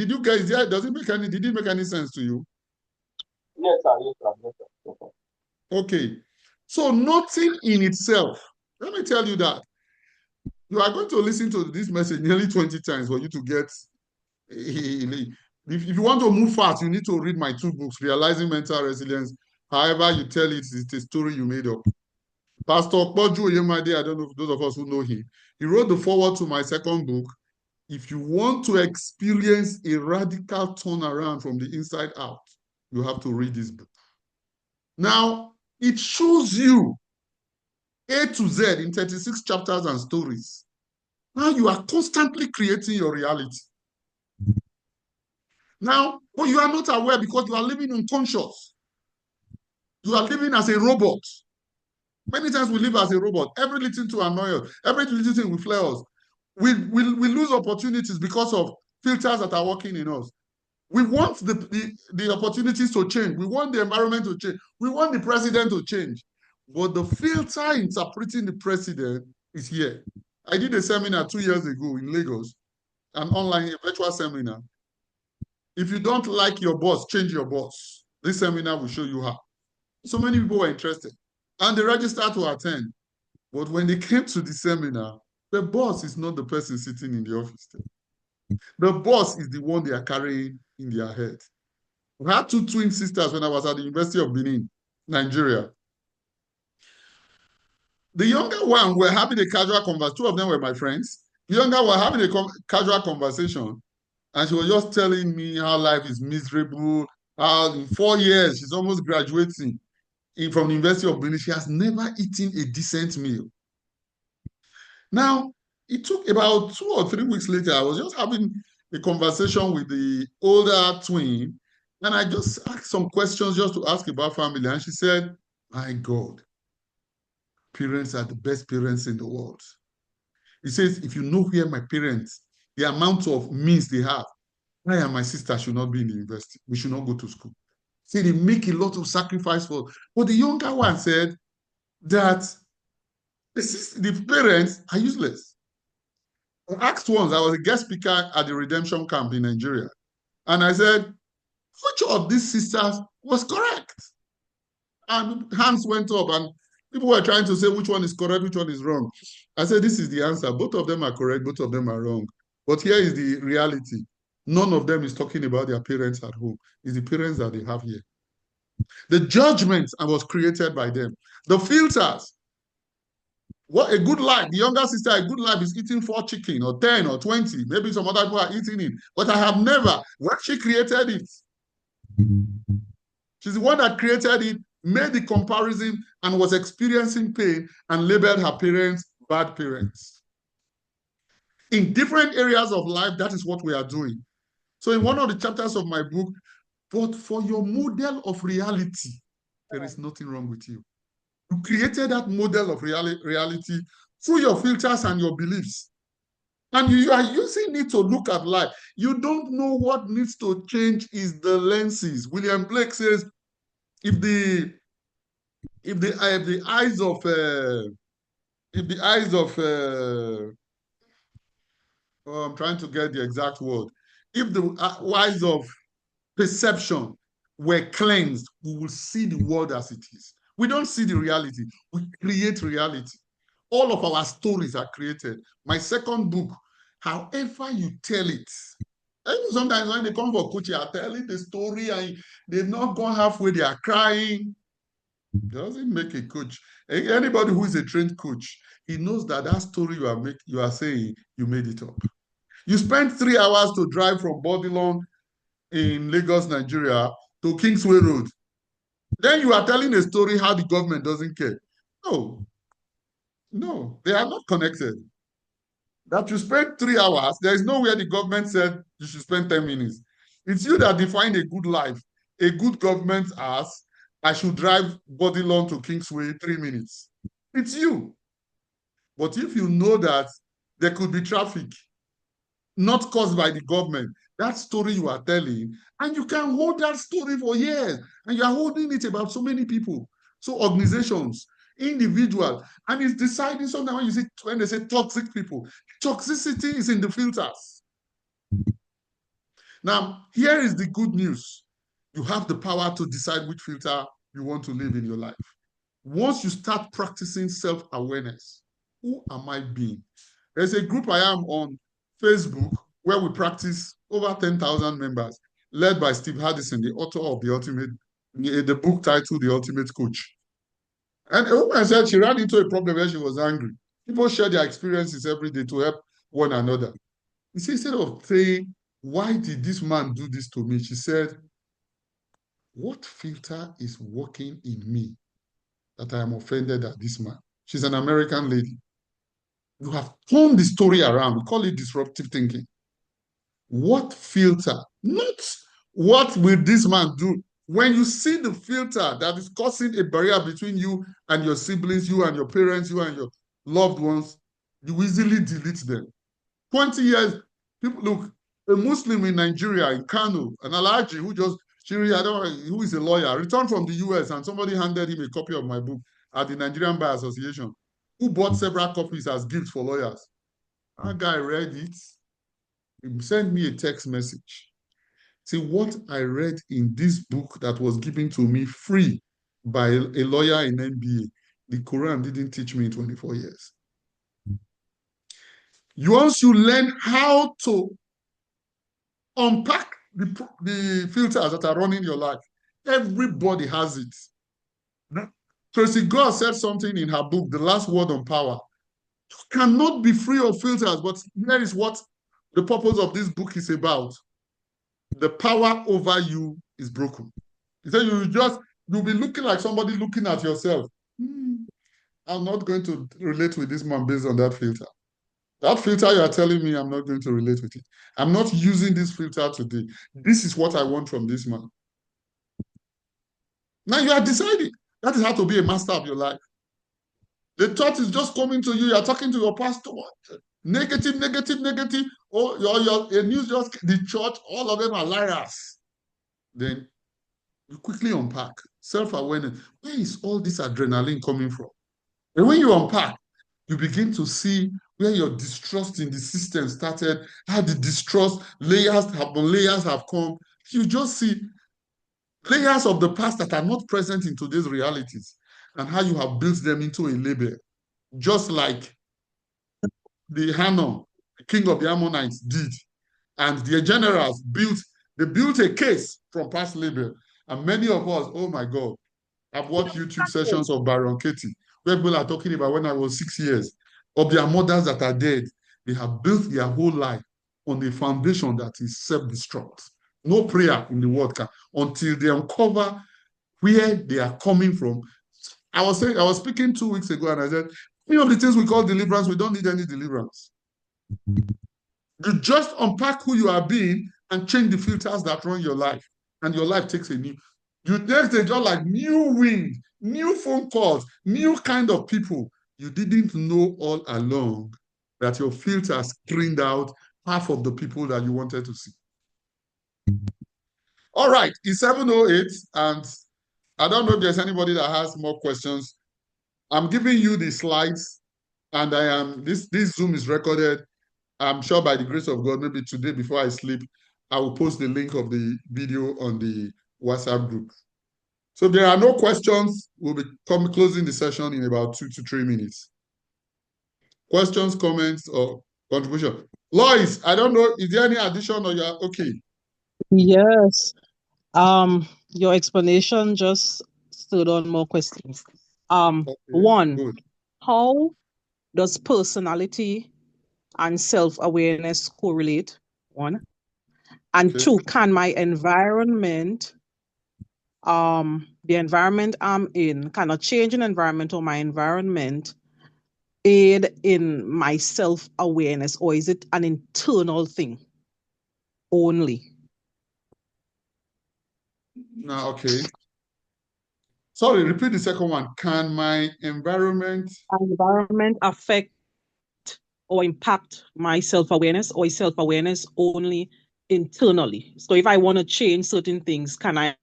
S1: you guys, does it make any, did it make any sense to you?
S5: Yes, sir, yes, sir, yes, sir, yes, sir.
S1: Okay. So nothing in itself, let me tell you that. You are going to listen to this message nearly 20 times for you to get, if you want to move fast, you need to read my 2 books, Realizing Mental Resilience. However you tell it, it's a story you made up. Pastor Kpoju Oyemade, I don't know if those of us who know him, he wrote the foreword to my 2nd book. If you want to experience a radical turnaround from the inside out, you have to read this book. Now, it shows you A to Z in 36 chapters and stories. Now you are constantly creating your reality. Now, but you are not aware because you are living unconscious. You are living as a robot. Many times we live as a robot. Every little thing to annoy us, every little thing will flare us. We lose opportunities because of filters that are working in us. We want the opportunities to change. We want the environment to change. We want the president to change. But the filter interpreting the president is here. I did a seminar 2 years ago in Lagos, an online virtual seminar. If you don't like your boss, change your boss. This seminar will show you how. So many people were interested. And they registered to attend. But when they came to the seminar, the boss is not the person sitting in the office. The boss is the one they are carrying in their head. I had two twin sisters when I was at the University of Benin, Nigeria. The younger one were having a casual conversation. Two of them were my friends. The younger one having a casual conversation, and she was just telling me how life is miserable, how in 4 years she's almost graduating from the University of Benin. She has never eaten a decent meal. Now, it took about 2 or 3 weeks later, I was just having a conversation with the older twin, and I just asked some questions just to ask about family. And she said, my God, parents are the best parents in the world. He says, if you know where my parents, the amount of means they have, I and my sister should not be in the university. We should not go to school. See, they make a lot of sacrifice for. But the younger one said that the parents are useless. I asked once, I was a guest speaker at the redemption camp in Nigeria. And I said, which of these sisters was correct? And hands went up and people were trying to say which one is correct, which one is wrong. I said, this is the answer. Both of them are correct, both of them are wrong. But here is the reality. None of them is talking about their parents at home. It's the parents that they have here. The judgment was created by them. The filters. What a good life. The younger sister, a good life is eating 4 chicken or 10 or 20. Maybe some other people are eating it. But I have never. When she created it, she's the one that created it, made the comparison, and was experiencing pain and labeled her parents bad parents. In different areas of life, that is what we are doing. So in one of the chapters of my book, but for your model of reality, there is nothing wrong with you. You created that model of reality through your filters and your beliefs. And you are using it to look at life. You don't know what needs to change is the lenses. William Blake says, if the eyes of oh, I'm trying to get the exact word. If the eyes of perception were cleansed, we will see the world as it is. We don't see the reality. We create reality. All of our stories are created. My second book, however you tell it. Sometimes when they come for coaching, are telling the story and they've not gone halfway, they are crying. It doesn't make a coach. Anybody who is a trained coach, he knows that that story you are saying, you made it up. You spent 3 hours to drive from Bodilon in Lagos, Nigeria, to Kingsway Road. Then you are telling a story how the government doesn't care. No, they are not connected. That you spend 3 hours, there is nowhere the government said you should spend 10 minutes. It's you that define a good life. A good government asks, I should drive Bodilon to Kingsway 3 minutes. It's you. But if you know that there could be traffic, not caused by the government, that story you are telling, and you can hold that story for years, and you are holding it about so many people. So organizations, individuals, and it's deciding sometimes when they say toxic people, toxicity is in the filters. Now, here is the good news. You have the power to decide which filter you want to live in your life. Once you start practicing self-awareness, who am I being? There's a group I am on Facebook where we practice, over 10,000 members, led by Steve Haddison, the author of the book titled The Ultimate Coach. And a woman said she ran into a problem where she was angry. People share their experiences every day to help one another. Instead of saying, why did this man do this to me? She said, what filter is working in me that I am offended at this man? She's an American lady. You have turned the story around. We call it disruptive thinking. What filter? Not what will this man do? When you see the filter that is causing a barrier between you and your siblings, you and your parents, you and your loved ones, you easily delete them. 20 years, people look, a Muslim in Nigeria, in Kano, an Alhaji who is a lawyer, returned from the US and somebody handed him a copy of my book at the Nigerian Bar Association, who bought several copies as gifts for lawyers. That guy read it. He sent me a text message. See, what I read in this book that was given to me free by a lawyer in NBA, the Quran didn't teach me in 24 years. Once you learn how to unpack the filters that are running your life. Everybody has it. Tracy Gore said something in her book, The Last Word on Power. You cannot be free of filters, but here is what the purpose of this book is about. The power over you is broken. He said you'll be looking like somebody looking at yourself. I'm not going to relate with this man based on that filter. That filter you are telling me, I'm not going to relate with it. I'm not using this filter today. This is what I want from this man. Now you are deciding. That is how to be a master of your life. The thought is just coming to you. You are talking to your pastor. Negative, negative, negative. Oh, your news just the church. All of them are liars. Then you quickly unpack self-awareness. Where is all this adrenaline coming from? And when you unpack, you begin to see where your distrust in the system started, how the distrust layers have come. You just see layers of the past that are not present in today's realities and how you have built them into a label. Just like the Hanun, the king of the Ammonites, did. And their generals built a case from past label. And many of us, oh my God, I've watched YouTube sessions of Baron Katie, where people are talking about when I was 6 years, of their mothers that are dead. They have built their whole life on a foundation that is self-destruct. No prayer in the world can, until they uncover where they are coming from. I was speaking 2 weeks ago, and I said, many of the things we call deliverance, we don't need any deliverance. You just unpack who you are being and change the filters that run your life, and your life takes a new. You take a job like new wind, new phone calls, new kind of people. You didn't know all along that your filter screened out half of the people that you wanted to see. All right, it's 7:08, and I don't know if there's anybody that has more questions. I'm giving you the slides, and this Zoom is recorded. I'm sure by the grace of God, maybe today before I sleep, I will post the link of the video on the WhatsApp group. So if there are no questions, we'll be closing the session in about 2 to 3 minutes. Questions, comments, or contribution? Lois, I don't know, is there any addition or you're okay?
S8: Yes. Your explanation just stood on more questions.
S1: Okay,
S8: one,
S1: good.
S8: how does personality and self-awareness correlate? One. And
S1: Okay.
S8: two, can my environment, the environment I'm in, can a change in environment or my environment aid in my self-awareness, or is it an internal thing only?
S1: Now, okay. Sorry, repeat the second one. Can my environment
S8: affect or impact my self-awareness, or is self-awareness only internally? So if I want to change certain things, can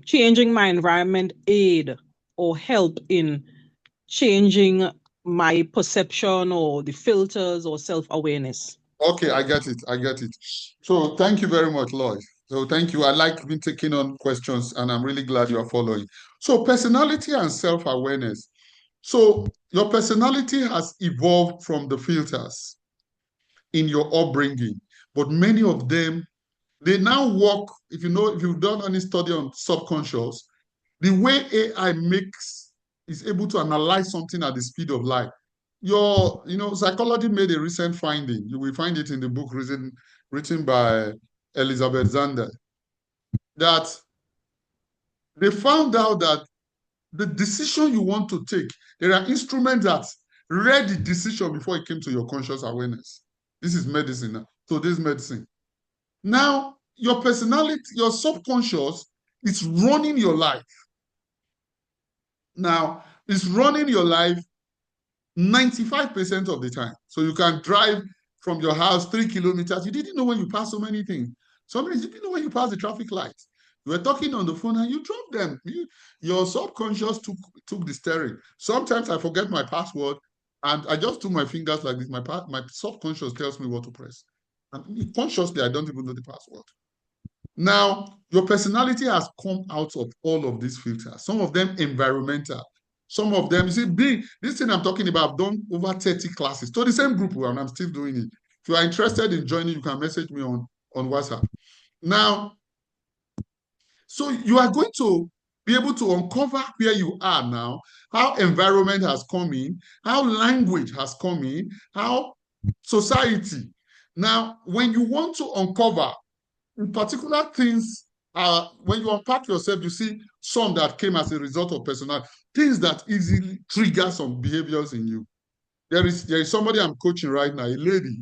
S8: changing my environment aid or help in changing my perception or the filters or self-awareness?
S1: Okay, I get it. So thank you very much, Lloyd. So thank you. I like being taking on questions, and I'm really glad you are following. So personality and self-awareness. So your personality has evolved from the filters in your upbringing, but many of them, they now work, if you've done any study on subconscious, the way AI is able to analyze something at the speed of light. Psychology made a recent finding. You will find it in the book written by Elizabeth Zander, that they found out that the decision you want to take, there are instruments that read the decision before it came to your conscious awareness. This is medicine now. So this is medicine. Now, your personality, your subconscious is running your life. Now, it's running your life 95% of the time. So you can drive from your house 3 kilometers. You didn't know when you passed so many things. Sometimes you didn't know when you passed the traffic lights. You were talking on the phone and you dropped them. Your subconscious took the steering. Sometimes I forget my password and I just do my fingers like this. My subconscious tells me what to press. And consciously, I don't even know the password. Now, your personality has come out of all of these filters. Some of them environmental. Some of them, you see, this thing I'm talking about, I've done over 30 classes. So the same group, and I'm still doing it. If you are interested in joining, you can message me on on WhatsApp. Now, so you are going to be able to uncover where you are now, how environment has come in, how language has come in, how society. Now, when you want to uncover in particular things, when you unpack yourself, you see some that came as a result of personality, things that easily trigger some behaviors in you. There is somebody I'm coaching right now, a lady,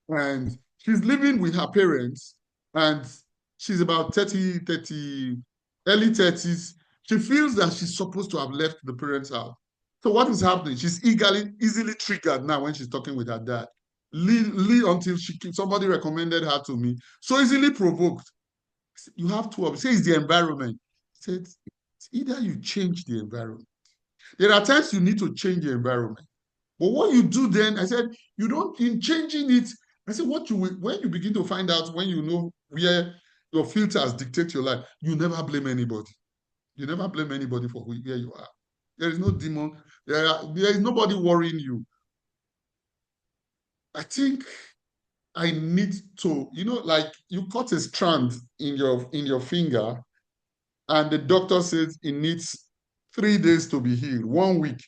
S1: and she's living with her parents, and she's about 30, early 30s. She feels that she's supposed to have left the parents' house. So what is happening? She's easily triggered now when she's talking with her dad. Until somebody recommended her to me. So easily provoked. You have two options. Say it's the environment. He said, it's either you change the environment. There are times you need to change the environment. But what you do then, I said, you don't, in changing it, I said, when you begin to find out, when you know where your filters dictate your life, you never blame anybody. You never blame anybody for where you are. There is no demon. There is nobody worrying you. I think I need to, like you cut a strand in your finger, and the doctor says it needs 3 days to be healed, 1 week.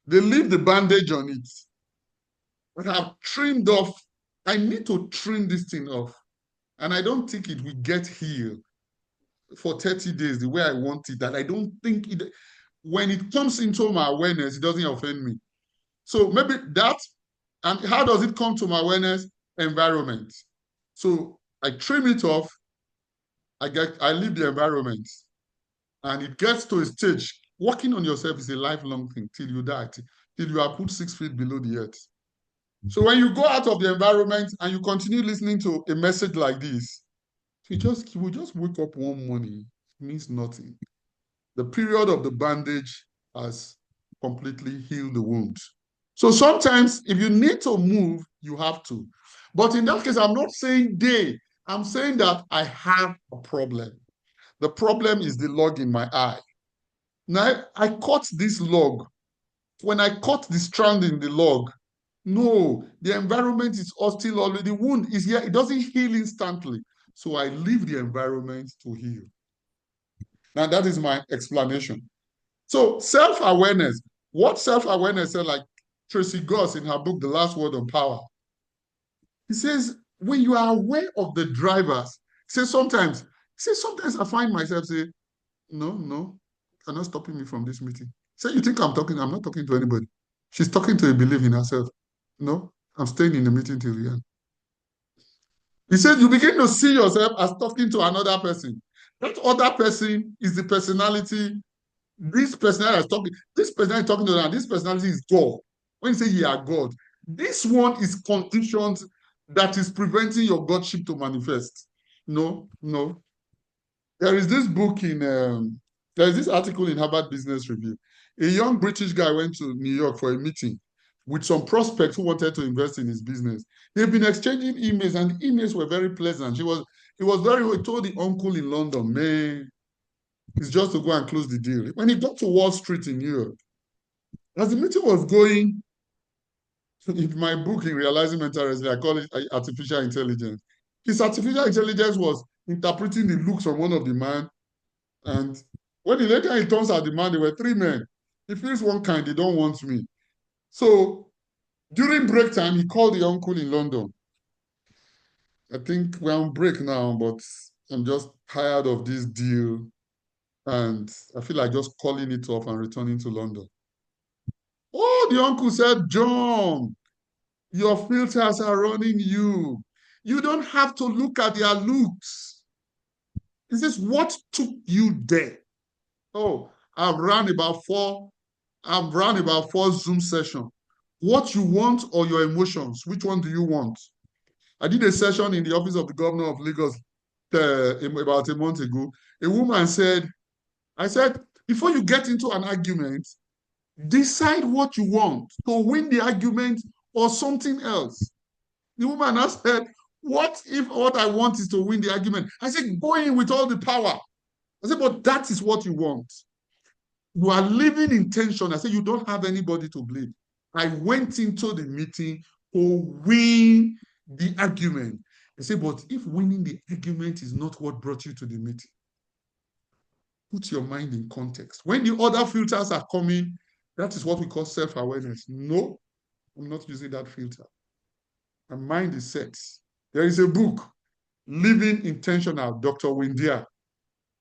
S1: They leave the bandage on it. But I've trimmed off. I need to trim this thing off. And I don't think it will get healed for 30 days the way I want it. That I don't think it, when it comes into my awareness, it doesn't offend me. So maybe that, and how does it come to my awareness? Environment. So I trim it off. I leave the environment. And it gets to a stage. Working on yourself is a lifelong thing till you die, till you are put 6 feet below the earth. So when you go out of the environment and you continue listening to a message like this, you will just wake up one morning. It means nothing. The period of the bandage has completely healed the wound. So sometimes if you need to move, you have to. But in that case, I'm not saying I'm saying that I have a problem. The problem is the log in my eye. Now, I cut this log. When I cut the strand in the log, no, the environment is still already, the wound is here. It doesn't heal instantly. So I leave the environment to heal. Now, that is my explanation. So self-awareness, what self-awareness said, like Tracy Goss in her book, The Last Word on Power, he says, when you are aware of the drivers, sometimes I find myself say, no, you're not stopping me from this meeting. Say, you think I'm not talking to anybody. She's talking to a belief in herself. No, I'm staying in the meeting till the end. He said, you begin to see yourself as talking to another person. That other person is the personality. This personality is talking to them, and this personality is God. When you say you are God, this one is conditioned that is preventing your Godship to manifest. No. There is this article in Harvard Business Review. A young British guy went to New York for a meeting with some prospects who wanted to invest in his business. They've been exchanging emails, and the emails were very pleasant. He told the uncle in London, man, it's just to go and close the deal. When he got to Wall Street in New York, as the meeting was going, in my book, in Realizing Mental Resilience, I call it artificial intelligence. His artificial intelligence was interpreting the looks from one of the men, and when later he turns out the man, there were 3 men. He feels one kind, they don't want me. So during break time, he called the uncle in London. I think we're on break now, but I'm just tired of this deal. And I feel like just calling it off and returning to London. Oh, the uncle said, John, your filters are running you. You don't have to look at their looks. He says, what took you there? Oh, I've run about four Zoom sessions. What you want or your emotions? Which one do you want? I did a session in the office of the governor of Lagos about a month ago. A woman said, before you get into an argument, decide what you want to win the argument or something else. The woman asked, said, what if what I want is to win the argument? I said, go in with all the power. I said, but that is what you want. You are living in tension. I said, you don't have anybody to blame. I went into the meeting to win the argument. I say, but if winning the argument is not what brought you to the meeting, put your mind in context. When the other filters are coming, that is what we call self-awareness. No, I'm not using that filter. My mind is set. There is a book, Living Intentional, Dr. Windia.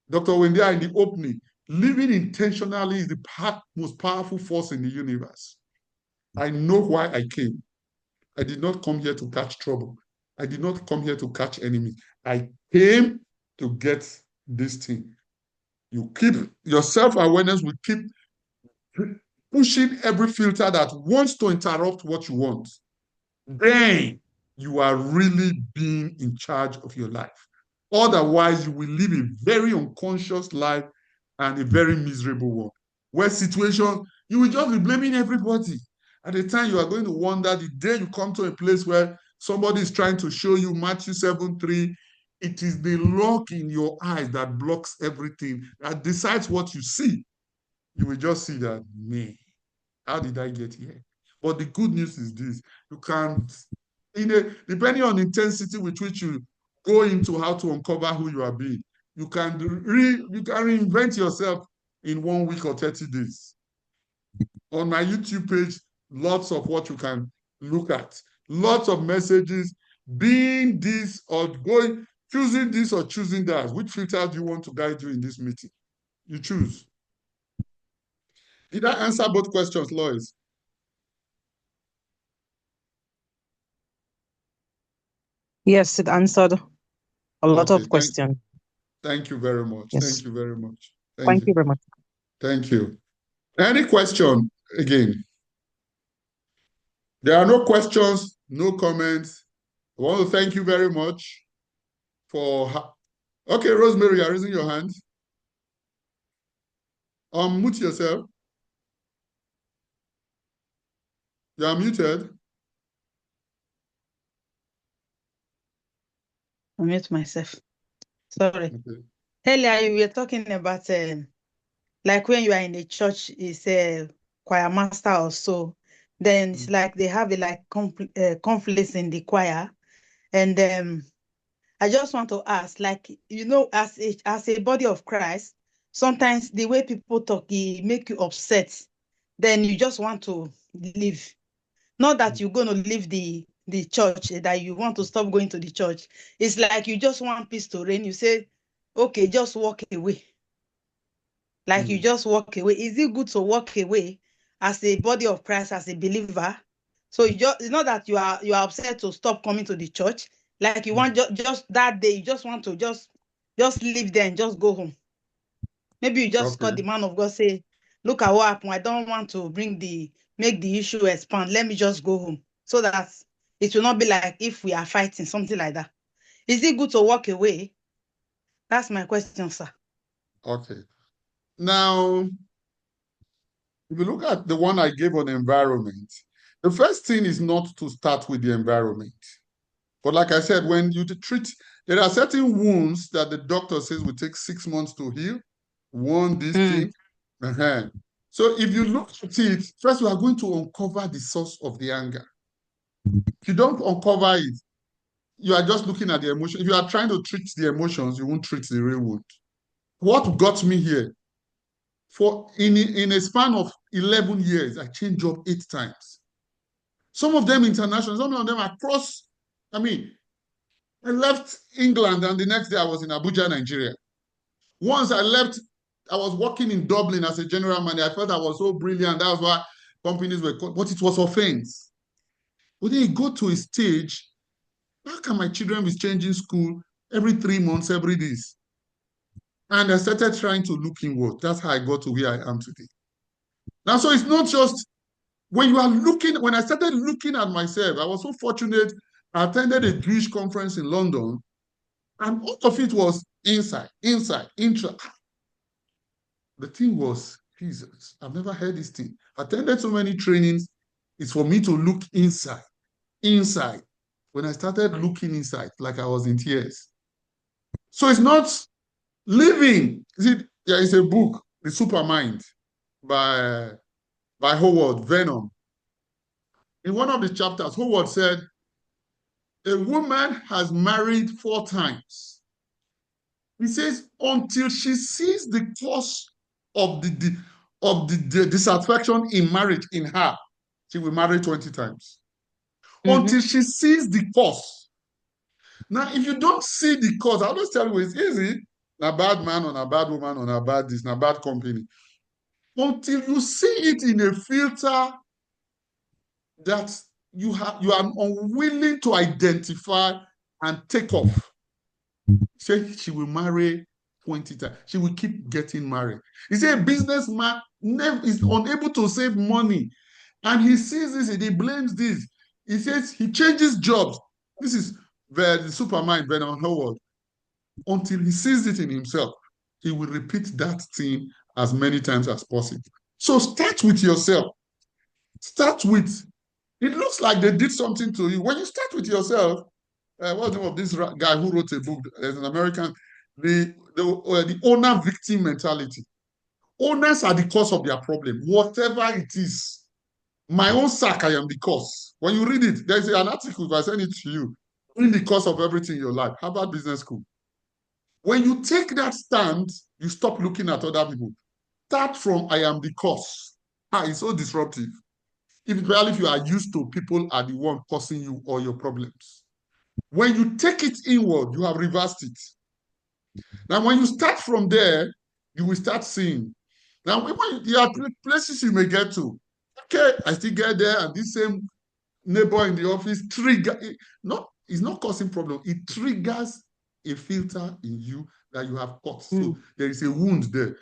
S1: Dr. Windia in the opening, living intentionally is the most powerful force in the universe. I know why I came. I did not come here to catch trouble. I did not come here to catch enemies. I came to get this thing. You keep your self-awareness will keep pushing every filter that wants to interrupt what you want. Then you are really being in charge of your life. Otherwise, you will live a very unconscious life and a very miserable one. Where situation, you will just be blaming everybody. At the time, you are going to wonder the day you come to a place where somebody is trying to show you Matthew 7:3, it is the lock in your eyes that blocks everything, that decides what you see. You will just see that, man, how did I get here? But the good news is this: you can, depending on the intensity with which you go into how to uncover who you are being, you can reinvent yourself in 1 week or 30 days. On my YouTube page, lots of what you can look at, lots of messages, being this or going, choosing this or choosing that. Which filter do you want to guide you in this meeting? You choose. Did I answer both questions, Lois?
S8: Yes, it answered a lot
S1: Okay,
S8: of questions.
S1: thank you very much.
S8: Yes.
S1: Thank you very much.
S8: Thank you very much.
S1: Thank you. Any question again? There are no questions, no comments. I want to thank you very much for. Okay, Rosemary, you're raising your hand. Unmute yourself. You are muted.
S3: Unmute myself. Sorry.
S1: Okay.
S3: Earlier, you were talking about like when you are in a church, is a choir master or so, then it's like they have a conflicts in the choir. And I just want to ask, like, as a body of Christ, sometimes the way people talk, it make you upset. Then you just want to leave. Not that you're going to leave the church, that you want to stop going to the church. It's like you just want peace to reign. You say, okay, just walk away. Like you just walk away. Is it good to walk away as a body of Christ, as a believer? So it's not that you are upset to stop coming to the church. Like you want just that day, you just want to just leave there and just go home. Maybe you just call the man of God, say, look at what happened. I don't want to make the issue expand. Let me just go home. So that it will not be like if we are fighting, something like that. Is it good to walk away? That's my question, sir.
S1: Okay. Now, if you look at the one I gave on environment, the first thing is not to start with the environment. But like I said, when you treat, there are certain wounds that the doctor says will take 6 months to heal. One, this thing. So if you look at it, first we are going to uncover the source of the anger. If you don't uncover it, you are just looking at the emotion. If you are trying to treat the emotions, you won't treat the real wound. What got me here? In a span of 11 years, I changed job 8 times. Some of them international, some of them across. I mean, I left England and the next day I was in Abuja, Nigeria. Once I left, I was working in Dublin as a general manager. I felt I was so brilliant. That was why companies were called, but it was offense. But then you go to a stage, how can my children be changing school every 3 months, every day? And I started trying to look inward. That's how I got to where I am today. Now, so it's not just when you are looking, when I started looking at myself, I was so fortunate. I attended a Jewish conference in London, and all of it was inside. The thing was, Jesus, I've never heard this thing. I attended so many trainings. It's for me to look inside. When I started looking inside, like I was in tears. So it's not living. There is a book, The Supermind, by Howard Venom. In one of the chapters, Howard said, a woman has married 4 times. He says until she sees the cause of the dissatisfaction in marriage in her, she will marry 20 times. Until she sees the cause. Now, if you don't see the cause, I'll just tell you it's easy. A bad man on a bad woman on a bad this, a bad company. Until you see it in a filter that you are unwilling to identify and take off. Say she will marry 20 times. She will keep getting married. He said a businessman is unable to save money. And he sees this and he blames this. He says he changes jobs. This is the superman, Bernard Howard. Until he sees it in himself, he will repeat that thing as many times as possible. So start with yourself. Start with, it looks like they did something to you. When you start with yourself, what's the name of this guy who wrote a book? There's an American, the owner-victim mentality. Owners are the cause of their problem, whatever it is. My own sack, I am the cause. When you read it, there's an article, if I send it to you, in the cause of everything in your life. Harvard Business School. When you take that stand, you stop looking at other people. Start from I am the cause. It's so disruptive. Especially if you are used to people are the one causing you all your problems. When you take it inward, you have reversed it. Now, when you start from there, you will start seeing. Now, when there are places you may get to. Okay, I still get there, and this same neighbor in the office it's not causing problem. It triggers a filter in you that you have caught. So there is a wound there.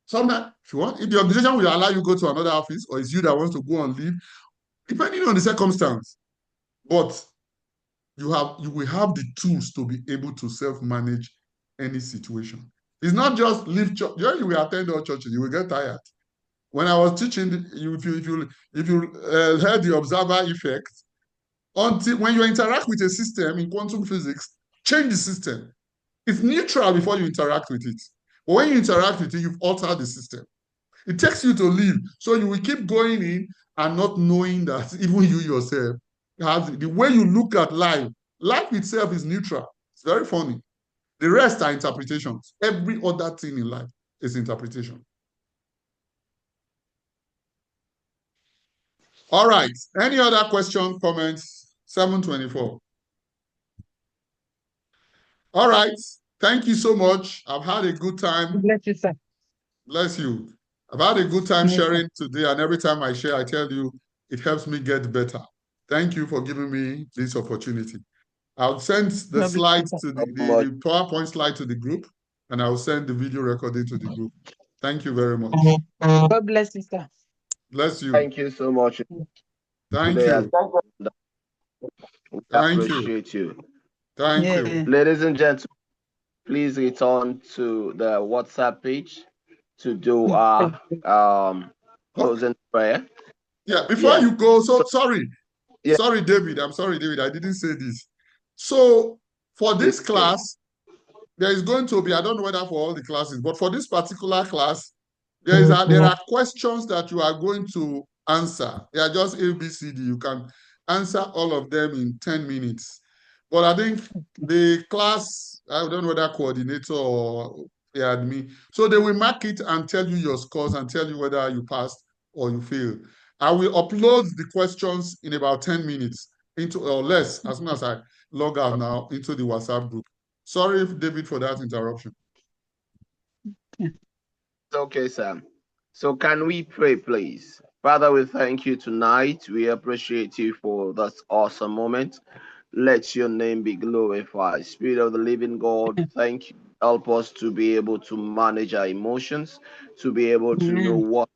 S1: Sometimes, if the organization will allow you to go to another office, or it's you that wants to go on leave, depending on the circumstance. But you will have the tools to be able to self-manage any situation. It's not just leave church. You will attend all churches, you will get tired. When I was teaching, if you heard the observer effect, until when you interact with a system in quantum physics, change the system. It's neutral before you interact with it. But when you interact with it, you've altered the system. It takes you to leave. So you will keep going in and not knowing that even you yourself have the way you look at life. Life itself is neutral. It's very funny. The rest are interpretations. Every other thing in life is interpretation. All right. Any other question, comments? 7:24. All right. Thank you so much. I've had a good time.
S6: Bless you, sir.
S1: Bless you. I've had a good time sharing today, and every time I share, I tell you, it helps me get better. Thank you for giving me this opportunity. I'll send the slides to the PowerPoint slide to the group, and I'll send the video recording to the group. Thank you very much.
S6: God bless you, sir.
S1: Bless you.
S7: Thank you so much.
S1: Thank you.
S7: We appreciate you.
S1: Thank you.
S7: Ladies and gentlemen, please return to the WhatsApp page to do our closing prayer.
S1: Yeah, before you go, sorry. Yeah. Sorry, David. I'm sorry, David. I didn't say this. So for this class, there is going to be, I don't know whether for all the classes, but for this particular class, there are questions that you are going to answer. They are just A, B, C, D. You can answer all of them in 10 minutes. But I think the class, I don't know whether coordinator or the admin, so they will mark it and tell you your scores and tell you whether you passed or you failed. I will upload the questions in about 10 minutes or less, as soon as I log out now into the WhatsApp group. Sorry, David, for that interruption.
S7: Okay, Sam. So can we pray, please? Father, we thank you tonight. We appreciate you for this awesome moment. Let your name be glorified. Spirit of the living God, thank you. Help us to be able to manage our emotions, to be able to know what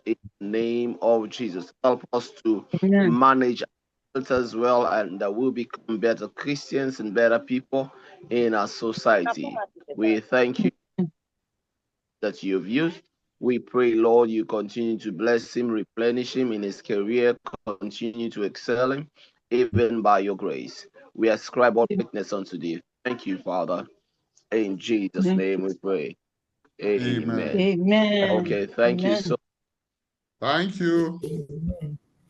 S7: in the name of Jesus. Help us to manage it as well, and that we'll become better Christians and better people in our society. We thank you that you've used. We pray, Lord, you continue to bless him, replenish him in his career, continue to excel him, even by your grace. We ascribe all greatness unto thee. Thank you, Father. In Jesus' name we pray. Amen.
S3: Amen.
S7: Okay, thank you so much.
S1: Thank you.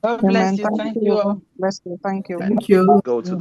S3: God bless you. Thank you.
S6: Bless you. Thank you.
S4: Thank you.
S7: Go to